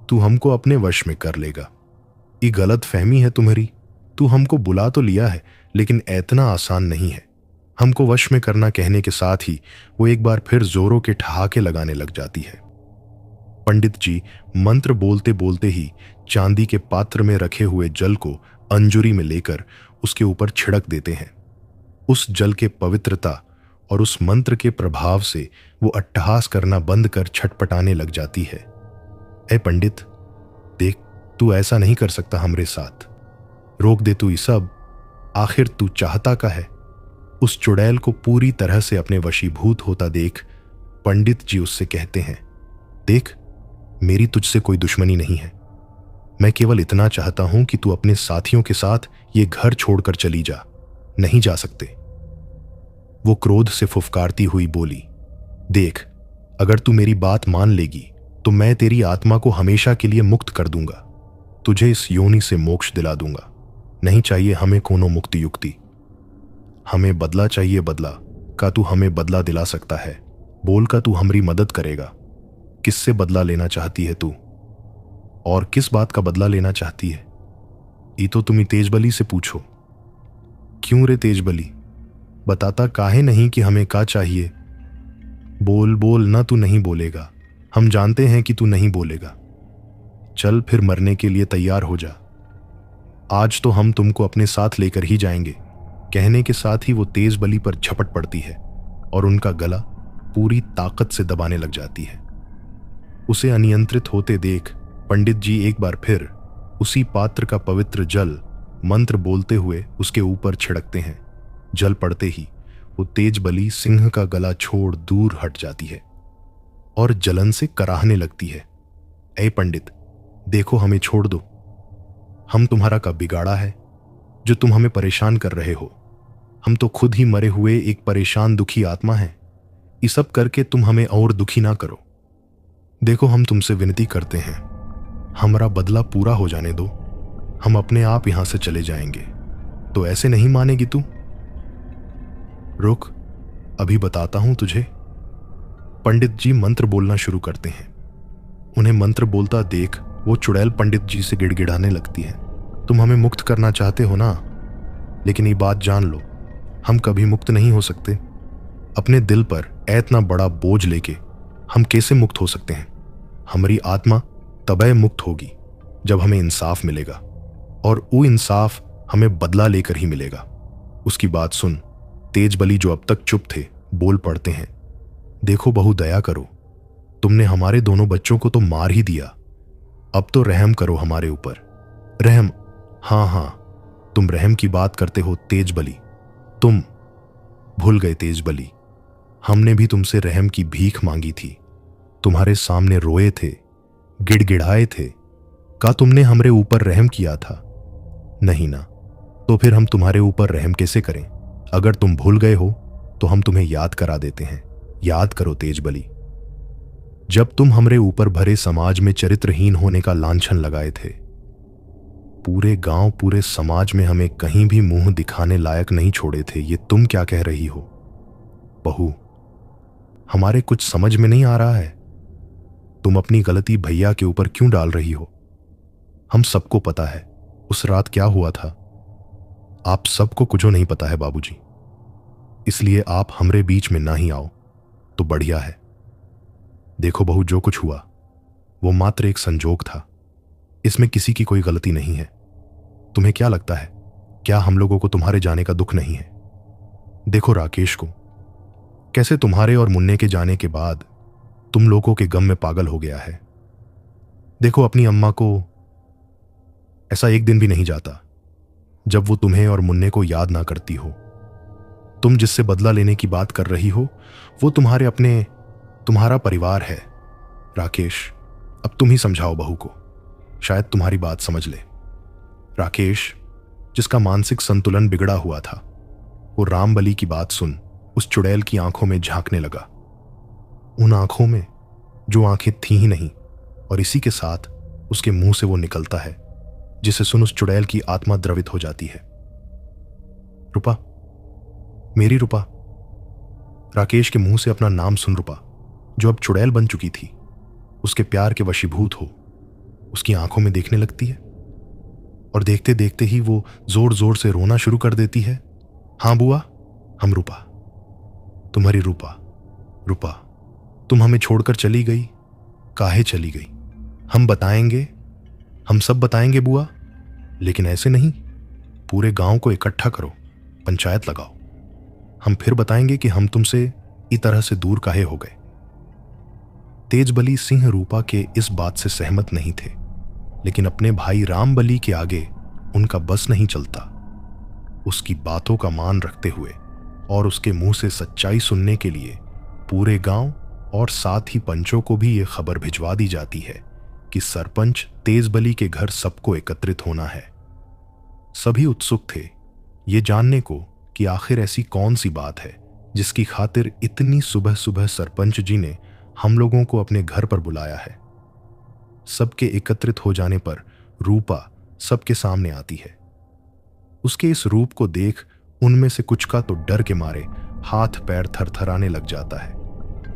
तू हमको अपने वश में कर लेगा। ये गलत फहमी है तुम्हारी। तू हमको बुला तो लिया है, लेकिन इतना आसान नहीं है। हमको वश में करना कहने के साथ ही वो एक बार फिर जोरों के ठहाके लगाने लग जाती है। पंडित जी मंत्र बोलते बोलते ही चांदी के पात्र में रखे हुए जल को अंजुरी में लेकर उसके ऊपर छिड़क देते हैं। उस जल के पवित्रता और उस मंत्र के प्रभाव से वो अट्टहास करना बंद कर छटपटाने लग जाती है। ए पंडित, देख, तू ऐसा नहीं कर सकता हमरे साथ। रोक दे तू ये सब। आखिर तू चाहता का है। उस चुड़ैल को पूरी तरह से अपने वशीभूत होता देख पंडित जी उससे कहते हैं, देख, मेरी तुझसे कोई दुश्मनी नहीं है। मैं केवल इतना चाहता हूं कि तू अपने साथियों के साथ ये घर छोड़कर चली जा। नहीं जा सकते। वो क्रोध से फुफकारती हुई बोली, देख, अगर तू मेरी बात मान लेगी तो मैं तेरी आत्मा को हमेशा के लिए मुक्त कर दूंगा। तुझे इस योनि से मोक्ष दिला दूंगा। नहीं चाहिए हमें कोनो मुक्ति युक्ति। हमें बदला चाहिए। बदला का तू हमें बदला दिला सकता है। बोल का तू हमारी मदद करेगा। किससे बदला लेना चाहती है तू? और किस बात का बदला लेना चाहती है? ये तो तुम तेजबली से पूछो। क्यों रे तेजबली, बताता काहे नहीं कि हमें क्या चाहिए? बोल बोल ना। तू नहीं बोलेगा। हम जानते हैं कि तू नहीं बोलेगा। चल फिर मरने के लिए तैयार हो जा। आज तो हम तुमको अपने साथ लेकर ही जाएंगे। कहने के साथ ही वो तेजबली पर झपट पड़ती है और उनका गला पूरी ताकत से दबाने लग जाती है। उसे अनियंत्रित होते देख पंडित जी एक बार फिर उसी पात्र का पवित्र जल मंत्र बोलते हुए उसके ऊपर छिड़कते हैं। जल पड़ते ही वो तेजबली सिंह का गला छोड़ दूर हट जाती है और जलन से कराहने लगती है। ऐ पंडित, देखो, हमें छोड़ दो। हम तुम्हारा कब बिगाड़ा है जो तुम हमें परेशान कर रहे हो? हम तो खुद ही मरे हुए एक परेशान दुखी आत्मा हैं। ये सब करके तुम हमें और दुखी ना करो। देखो, हम तुमसे विनती करते हैं, हमारा बदला पूरा हो जाने दो। हम अपने आप यहां से चले जाएंगे। तो ऐसे नहीं मानेगी तू? रुक, अभी बताता हूं तुझे। पंडित जी मंत्र बोलना शुरू करते हैं। उन्हें मंत्र बोलता देख वो चुड़ैल पंडित जी से गिड़गिड़ाने लगती है, तुम हमें मुक्त करना चाहते हो ना, लेकिन ये बात जान लो, हम कभी मुक्त नहीं हो सकते। अपने दिल पर इतना बड़ा बोझ लेके हम कैसे मुक्त हो सकते हैं? हमारी आत्मा तबै मुक्त होगी जब हमें इंसाफ मिलेगा, और वो इंसाफ हमें बदला लेकर ही मिलेगा। उसकी बात सुन। तेज बलि जो अब तक चुप थे बोल पड़ते हैं, देखो बहू, दया करो, तुमने हमारे दोनों बच्चों को तो मार ही दिया, अब तो रहम करो हमारे ऊपर। रहम? हाँ, तुम रहम की बात करते हो तेज बलि, तुम भूल गए तेज बलि, हमने भी तुमसे रहम की भीख मांगी थी, तुम्हारे सामने रोए थे, गिड़गिड़ाए थे, का तुमने हमरे ऊपर रहम किया था? नहीं ना, तो फिर हम तुम्हारे ऊपर रहम कैसे करें? अगर तुम भूल गए हो तो हम तुम्हें याद करा देते हैं। याद करो तेज बलि, जब तुम हमरे ऊपर भरे समाज में चरित्रहीन होने का लांछन लगाए थे, पूरे गांव पूरे समाज में हमें कहीं भी मुंह दिखाने लायक नहीं छोड़े थे, ये तुम क्या कह रही हो? बहू, हमारे कुछ समझ में नहीं आ रहा है, तुम अपनी गलती भैया के ऊपर क्यों डाल रही हो? हम सबको पता है उस रात क्या हुआ था, आप सबको कुछ नहीं पता है बाबूजी, इसलिए आप हमरे बीच में ना ही आओ तो बढ़िया है। देखो बहू, जो कुछ हुआ वो मात्र एक संजोग था, इसमें किसी की कोई गलती नहीं है। तुम्हें क्या लगता है, क्या हम लोगों को तुम्हारे जाने का दुख नहीं है? देखो राकेश को, कैसे तुम्हारे और मुन्ने के जाने के बाद तुम लोगों के गम में पागल हो गया है। देखो अपनी अम्मा को, ऐसा एक दिन भी नहीं जाता जब वो तुम्हें और मुन्ने को याद ना करती हो। तुम जिससे बदला लेने की बात कर रही हो वो तुम्हारा परिवार है। राकेश, अब तुम ही समझाओ बहू को, शायद तुम्हारी बात समझ ले। राकेश, जिसका मानसिक संतुलन बिगड़ा हुआ था, वो राम बलि की बात सुन उस चुड़ैल की आंखों में झांकने लगा, उन आंखों में जो आंखें थी ही नहीं, और इसी के साथ उसके मुंह से वो निकलता है जिसे सुन उस चुड़ैल की आत्मा द्रवित हो जाती है। रूपा, मेरी रूपा। राकेश के मुंह से अपना नाम सुन रूपा, जो अब चुड़ैल बन चुकी थी, उसके प्यार के वशीभूत हो उसकी आंखों में देखने लगती है, और देखते देखते ही वो जोर जोर से रोना शुरू कर देती है। हाँ बुआ, हम रूपा, तुम्हारी रूपा। रूपा, तुम हमें छोड़कर चली गई, काहे चली गई? हम बताएंगे, हम सब बताएंगे बुआ, लेकिन ऐसे नहीं, पूरे गांव को इकट्ठा करो, पंचायत लगाओ, हम फिर बताएंगे कि हम तुमसे इस तरह से दूर काहे हो गए। तेज बलि सिंह रूपा के इस बात से सहमत नहीं थे, लेकिन अपने भाई राम बलि के आगे उनका बस नहीं चलता। उसकी बातों का मान रखते हुए और उसके मुंह से सच्चाई सुनने के लिए पूरे गांव और साथ ही पंचों को भी यह खबर भिजवा दी जाती है कि सरपंच तेज बलि के घर सबको एकत्रित होना है। सभी उत्सुक थे ये जानने को कि आखिर ऐसी कौन सी बात है जिसकी खातिर इतनी सुबह सुबह सरपंच जी ने हम लोगों को अपने घर पर बुलाया है। सबके एकत्रित हो जाने पर रूपा सबके सामने आती है। उसके इस रूप को देख उनमें से कुछ का तो डर के मारे हाथ पैर थरथराने लग जाता है,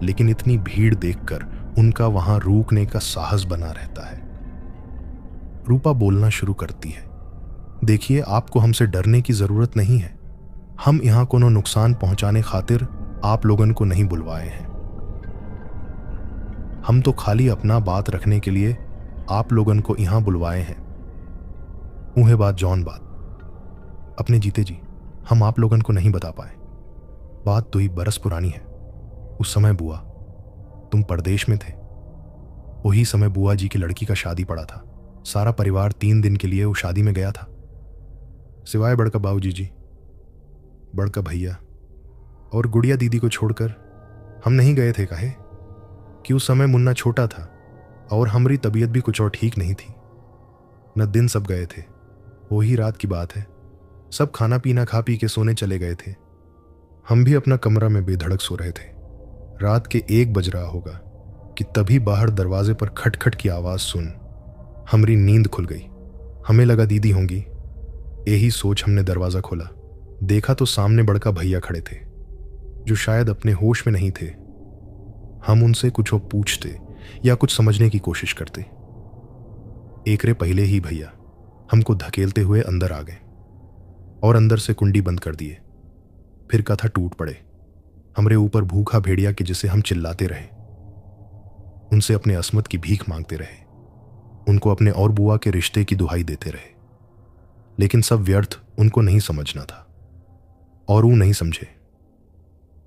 लेकिन इतनी भीड़ देखकर उनका वहां रुकने का साहस बना रहता है। रूपा बोलना शुरू करती है, देखिए, आपको हमसे डरने की जरूरत नहीं है, हम यहां कोनो नुकसान पहुंचाने खातिर आप लोगन को नहीं बुलवाए हैं, हम तो खाली अपना बात रखने के लिए आप लोगन को यहां बुलवाए हैं। उन्हें बात जौन बात, अपने जीते जी हम आप लोगन को नहीं बता पाए, बात 2 बरस पुरानी है। उस समय बुआ तुम परदेश में थे, वही समय बुआ जी की लड़की का शादी पड़ा था, सारा परिवार 3 दिन के लिए वो शादी में गया था, सिवाय बड़का बाबूजी जी, बड़का भैया और गुड़िया दीदी को छोड़कर हम नहीं गए थे। काहे कि उस समय मुन्ना छोटा था और हमारी तबीयत भी कुछ और ठीक नहीं थी, न दिन सब गए थे। वही रात की बात है, सब खाना पीना खा पी के सोने चले गए थे, हम भी अपना कमरा में बेधड़क सो रहे थे। रात के 1 बज रहा होगा कि तभी बाहर दरवाजे पर खटखट की आवाज सुन हमारी नींद खुल गई। हमें लगा दीदी होंगी, यही सोच हमने दरवाजा खोला, देखा तो सामने बड़का भैया खड़े थे जो शायद अपने होश में नहीं थे। हम उनसे कुछ पूछते या कुछ समझने की कोशिश करते। एकरे पहले ही भैया हमको धकेलते हुए अंदर आ गए और अंदर से कुंडी बंद कर दिए। फिर कथा टूट पड़े। हमरे ऊपर भूखा भेड़िया के जिसे हम चिल्लाते रहे, उनसे अपने अस्मत की भीख मांगते रहे, उनको अपने और बुआ के रिश्ते की दुहाई देते रहे, लेकिन सब व्यर्थ। उनको नहीं समझना था और वो नहीं समझे।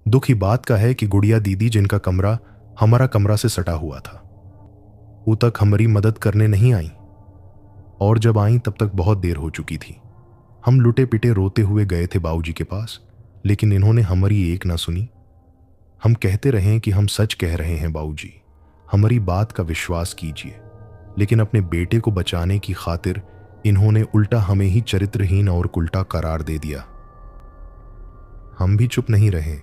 दुख ही बात का है कि गुड़िया दीदी, जिनका कमरा हमारा कमरा से सटा हुआ था, वो तक हमारी मदद करने नहीं आई, और जब आई तब तक बहुत देर हो चुकी थी। हम लुटे पिटे रोते हुए गए थे बाबूजी के पास, लेकिन इन्होंने हमारी एक ना सुनी। हम कहते रहे कि हम सच कह रहे हैं बाबूजी, हमारी बात का विश्वास कीजिए, लेकिन अपने बेटे को बचाने की खातिर इन्होंने उल्टा हमें ही चरित्रहीन और उल्टा करार दे दिया। हम भी चुप नहीं रहे।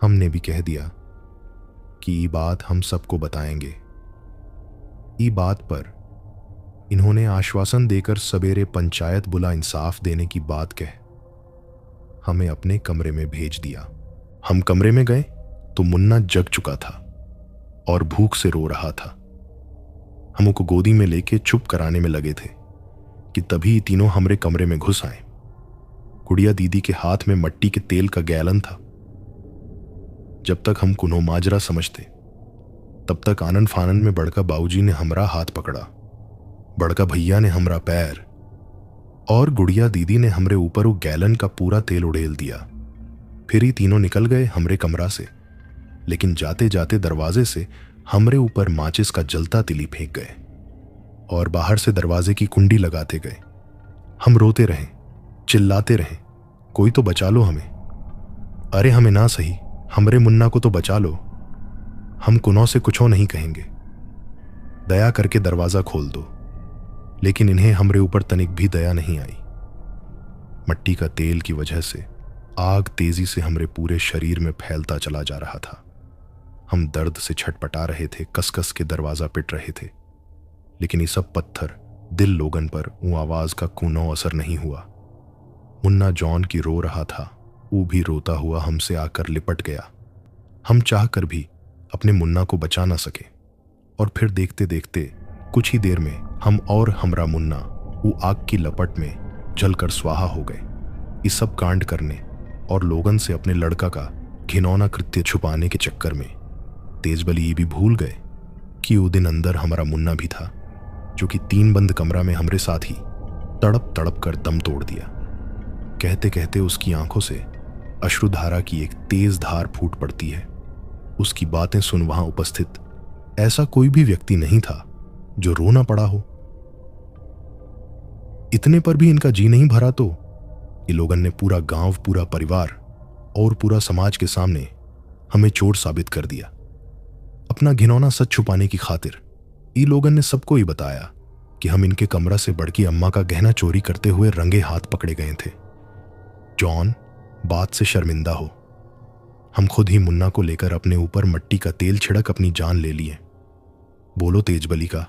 हमने भी कह दिया कि ये बात हम सबको बताएंगे। ये बात पर इन्होंने आश्वासन देकर सवेरे पंचायत बुला इंसाफ देने की बात कह हमें अपने कमरे में भेज दिया। हम कमरे में गए तो मुन्ना जग चुका था और भूख से रो रहा था। हम उसको गोदी में लेके चुप कराने में लगे थे कि तभी तीनों हमरे कमरे में घुस आए। गुड़िया दीदी के हाथ में मट्टी के तेल का गैलन था। जब तक हम कुनो माजरा समझते, तब तक आनंद फानन में बड़का बाबूजी ने हमरा हाथ पकड़ा, बड़का भैया ने हमरा पैर, और गुड़िया दीदी ने हमरे ऊपर वो गैलन का पूरा तेल उड़ेल दिया। फिर ही तीनों निकल गए हमरे कमरा से, लेकिन जाते जाते दरवाजे से हमरे ऊपर माचिस का जलता तिली फेंक गए और बाहर से दरवाजे की कुंडी लगाते गए। हम रोते रहे, चिल्लाते रहे, कोई तो बचा लो हमें, अरे हमें ना सही, हमरे मुन्ना को तो बचा लो, हम कुनों से कुछो नहीं कहेंगे, दया करके दरवाजा खोल दो। लेकिन इन्हें हमरे ऊपर तनिक भी दया नहीं आई। मट्टी का तेल की वजह से आग तेजी से हमरे पूरे शरीर में फैलता चला जा रहा था। हम दर्द से छटपटा रहे थे, कस कस के दरवाजा पिट रहे थे, लेकिन ये सब पत्थर दिल लोगन पर वो आवाज का कुनो असर नहीं हुआ। मुन्ना जॉन की रो रहा था, वो भी रोता हुआ हमसे आकर लिपट गया। हम चाह कर भी अपने मुन्ना को बचा ना सके, और फिर देखते देखते कुछ ही देर में हम और हमरा मुन्ना वो आग की लपट में जलकर स्वाहा हो गए। ये सब कांड करने और लोगन से अपने लड़का का घिनौना कृत्य छुपाने के चक्कर में तेजबली ये भी भूल गए कि वो दिन अंदर हमारा मुन्ना भी था, जो कि 3 बंद कमरा में हमरे साथ ही तड़प तड़प कर दम तोड़ दिया। कहते कहते उसकी आंखों से अश्रुधारा की एक तेज धार फूट पड़ती है। उसकी बातें सुन वहां उपस्थित ऐसा कोई भी व्यक्ति नहीं था जो रो ना पड़ा हो। इतने पर भी इनका जी नहीं भरा तो ये लोगन ने पूरा गांव, पूरा परिवार और पूरा समाज के सामने हमें चोर साबित कर दिया। अपना घिनौना सच छुपाने की खातिर ये लोगन ने सबको ही बताया कि हम इनके कमरा से बड़की अम्मा का गहना चोरी करते हुए रंगे हाथ पकड़े गए थे। जॉन बात से शर्मिंदा हो, हम खुद ही मुन्ना को लेकर अपने ऊपर मट्टी का तेल छिड़क अपनी जान ले लिए। बोलो तेजबली का,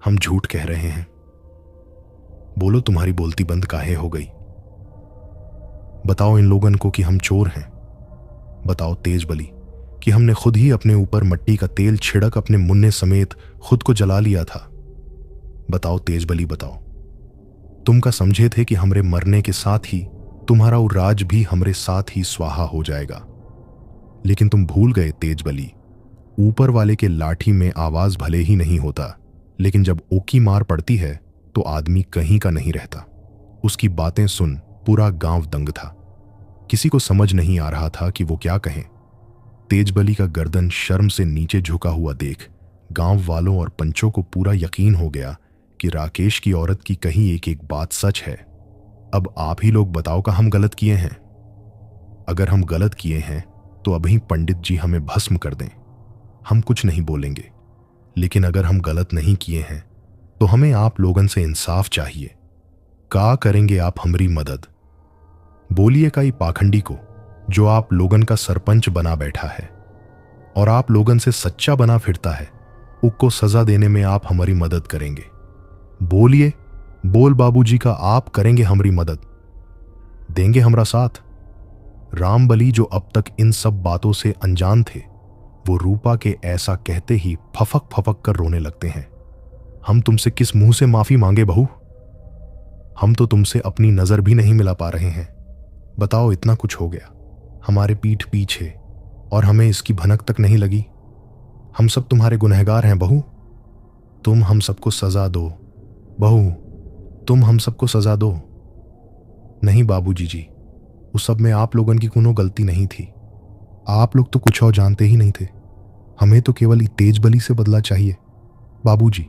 हम झूठ कह रहे हैं। बोलो तुम्हारी बोलती बंद काहे हो गई। बताओ इन लोगन को कि हम चोर हैं। बताओ तेजबली कि हमने खुद ही अपने ऊपर मट्टी का तेल छिड़क अपने मुन्ने समेत खुद को जला लिया था। बताओ तेजबली, बताओ। तुम का समझे थे कि हमरे मरने के साथ ही तुम्हारा वो राज भी हमरे साथ ही स्वाहा हो जाएगा, लेकिन तुम भूल गए तेजबली, ऊपर वाले के लाठी में आवाज भले ही नहीं होता, लेकिन जब ओकी मार पड़ती है तो आदमी कहीं का नहीं रहता। उसकी बातें सुन पूरा गांव दंग था। किसी को समझ नहीं आ रहा था कि वो क्या कहें। तेजबली का गर्दन शर्म से नीचे झुका हुआ देख गांव वालों और पंचों को पूरा यकीन हो गया कि राकेश की औरत की कही एक एक बात सच है। अब आप ही लोग बताओ का हम गलत किए हैं। अगर हम गलत किए हैं तो अभी पंडित जी हमें भस्म कर दें, हम कुछ नहीं बोलेंगे। लेकिन अगर हम गलत नहीं किए हैं तो हमें आप लोगन से इंसाफ चाहिए। का करेंगे आप हमारी मदद? बोलिए का पाखंडी को जो आप लोगन का सरपंच बना बैठा है और आप लोगन से सच्चा बना फिरता है, उसको सजा देने में आप हमारी मदद करेंगे। बोलिए, बोल बाबूजी का, आप करेंगे हमारी मदद, देंगे हमरा साथ। रामबली जो अब तक इन सब बातों से अनजान थे, वो रूपा के ऐसा कहते ही फफक फफक कर रोने लगते हैं। हम तुमसे किस मुंह से माफी मांगे बहू? हम तो तुमसे अपनी नजर भी नहीं मिला पा रहे हैं। बताओ, इतना कुछ हो गया हमारे पीठ पीछे और हमें इसकी भनक तक नहीं लगी। हम सब तुम्हारे गुनहगार हैं बहू। तुम हम सबको सजा दो बहू, तुम हम सबको सजा दो। नहीं बाबूजी जी, उस सब में आप लोगों की कोनो गलती नहीं थी। आप लोग तो कुछ और जानते ही नहीं थे। हमें तो केवल तेज बली से बदला चाहिए बाबूजी,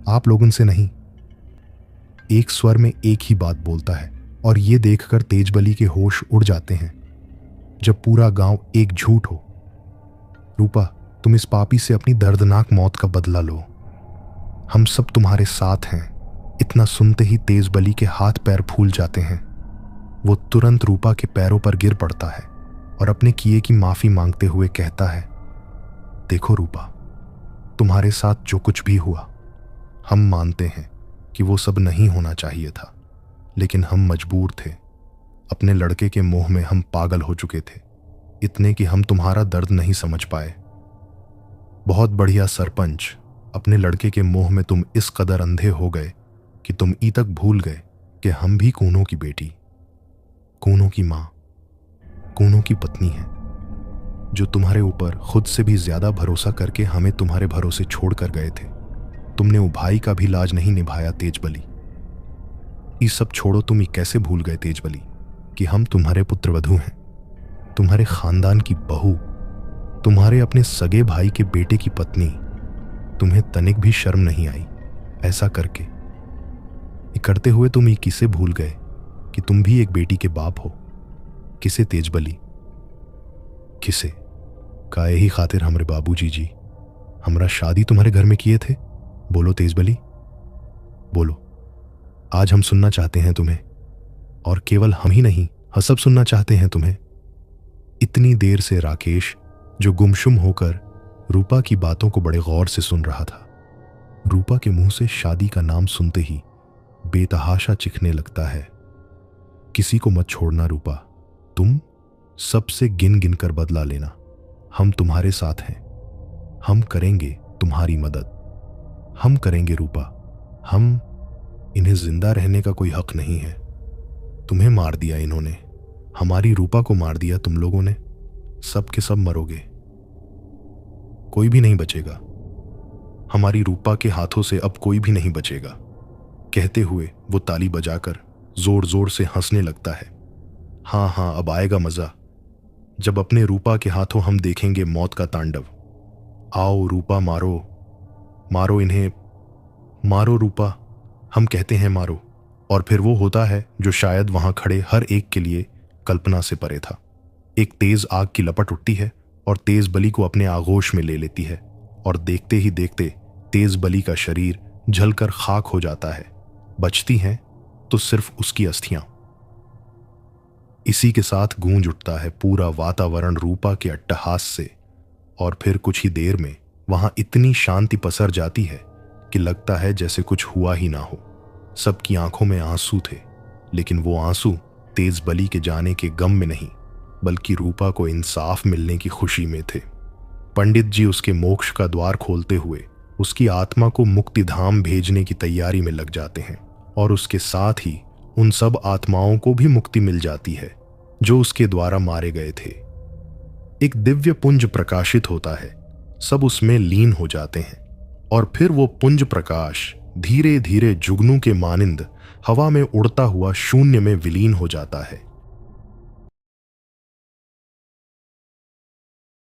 आप लोगों से नहीं। एक स्वर में एक ही बात बोलता है और ये देखकर तेज बली के होश उड़ जाते हैं जब पूरा गांव एक झूठ हो। रूपा, तुम इस पापी से अपनी दर्दनाक मौत का बदला लो। हम सब तुम्हारे साथ हैं। इतना सुनते ही तेज बली के हाथ पैर फूल जाते हैं। वो तुरंत रूपा के पैरों पर गिर पड़ता है और अपने किए की माफी मांगते हुए कहता है, देखो रूपा, तुम्हारे साथ जो कुछ भी हुआ, हम मानते हैं कि वो सब नहीं होना चाहिए था, लेकिन हम मजबूर थे। अपने लड़के के मोह में हम पागल हो चुके थे, इतने कि हम तुम्हारा दर्द नहीं समझ पाए। बहुत बढ़िया सरपंच, अपने लड़के के मोह में तुम इस कदर अंधे हो गए कि तुम ई तक भूल गए कि हम भी कूनों की बेटी, कूनों की मां, कूनों की पत्नी हैं, जो तुम्हारे ऊपर खुद से भी ज्यादा भरोसा करके हमें तुम्हारे भरोसे छोड़कर गए थे। तुमने उभाई का भी लाज नहीं निभाया तेजबली। ये सब छोड़ो, तुम ये कैसे भूल गए तेजबली कि हम तुम्हारे पुत्रवधू हैं, तुम्हारे खानदान की बहू, तुम्हारे अपने सगे भाई के बेटे की पत्नी। तुम्हें तनिक भी शर्म नहीं आई ऐसा करके? ये करते हुए तुम ये किसे भूल गए कि तुम भी एक बेटी के बाप हो? किसे तेजबली, किसे? काहे ही खातिर हमरे बाबूजी जी हमरा शादी तुम्हारे घर में किए थे? बोलो तेजबली, बोलो। आज हम सुनना चाहते हैं तुम्हें, और केवल हम ही नहीं, हम सब सुनना चाहते हैं तुम्हें। इतनी देर से राकेश, जो गुमशुम होकर रूपा की बातों को बड़े गौर से सुन रहा था, रूपा के मुंह से शादी का नाम सुनते ही बेतहाशा चिखने लगता है। किसी को मत छोड़ना रूपा, तुम सबसे गिन गिन कर बदला लेना। हम तुम्हारे साथ हैं, हम करेंगे तुम्हारी मदद, हम करेंगे रूपा। हम इन्हें जिंदा रहने का कोई हक नहीं है। तुम्हें मार दिया इन्होंने, हमारी रूपा को मार दिया तुम लोगों ने। सब के सब मरोगे, कोई भी नहीं बचेगा। हमारी रूपा के हाथों से अब कोई भी नहीं बचेगा। कहते हुए वो ताली बजाकर जोर जोर से हंसने लगता है। हाँ हाँ, अब आएगा मजा, जब अपने रूपा के हाथों हम देखेंगे मौत का तांडव। आओ रूपा, मारो मारो इन्हें, मारो रूपा, हम कहते हैं मारो। और फिर वो होता है जो शायद वहां खड़े हर एक के लिए कल्पना से परे था। एक तेज आग की लपट उठती है और तेज बली को अपने आगोश में ले लेती है, और देखते ही देखते तेज बली का शरीर जलकर खाक हो जाता है। बचती हैं तो सिर्फ उसकी अस्थियां। इसी के साथ गूंज उठता है पूरा वातावरण रूपा के अट्टहास से, और फिर कुछ ही देर में वहां इतनी शांति पसर जाती है कि लगता है जैसे कुछ हुआ ही ना हो। सबकी आंखों में आंसू थे, लेकिन वो आंसू तेज बली के जाने के गम में नहीं, बल्कि रूपा को इंसाफ मिलने की खुशी में थे। पंडित जी उसके मोक्ष का द्वार खोलते हुए उसकी आत्मा को मुक्ति धाम भेजने की तैयारी में लग जाते हैं, और उसके साथ ही उन सब आत्माओं को भी मुक्ति मिल जाती है जो उसके द्वारा मारे गए थे। एक दिव्य पुंज प्रकाशित होता है, सब उसमें लीन हो जाते हैं, और फिर वो पुंज प्रकाश धीरे धीरे जुगनू के मानिंद हवा में उड़ता हुआ शून्य में विलीन हो जाता है।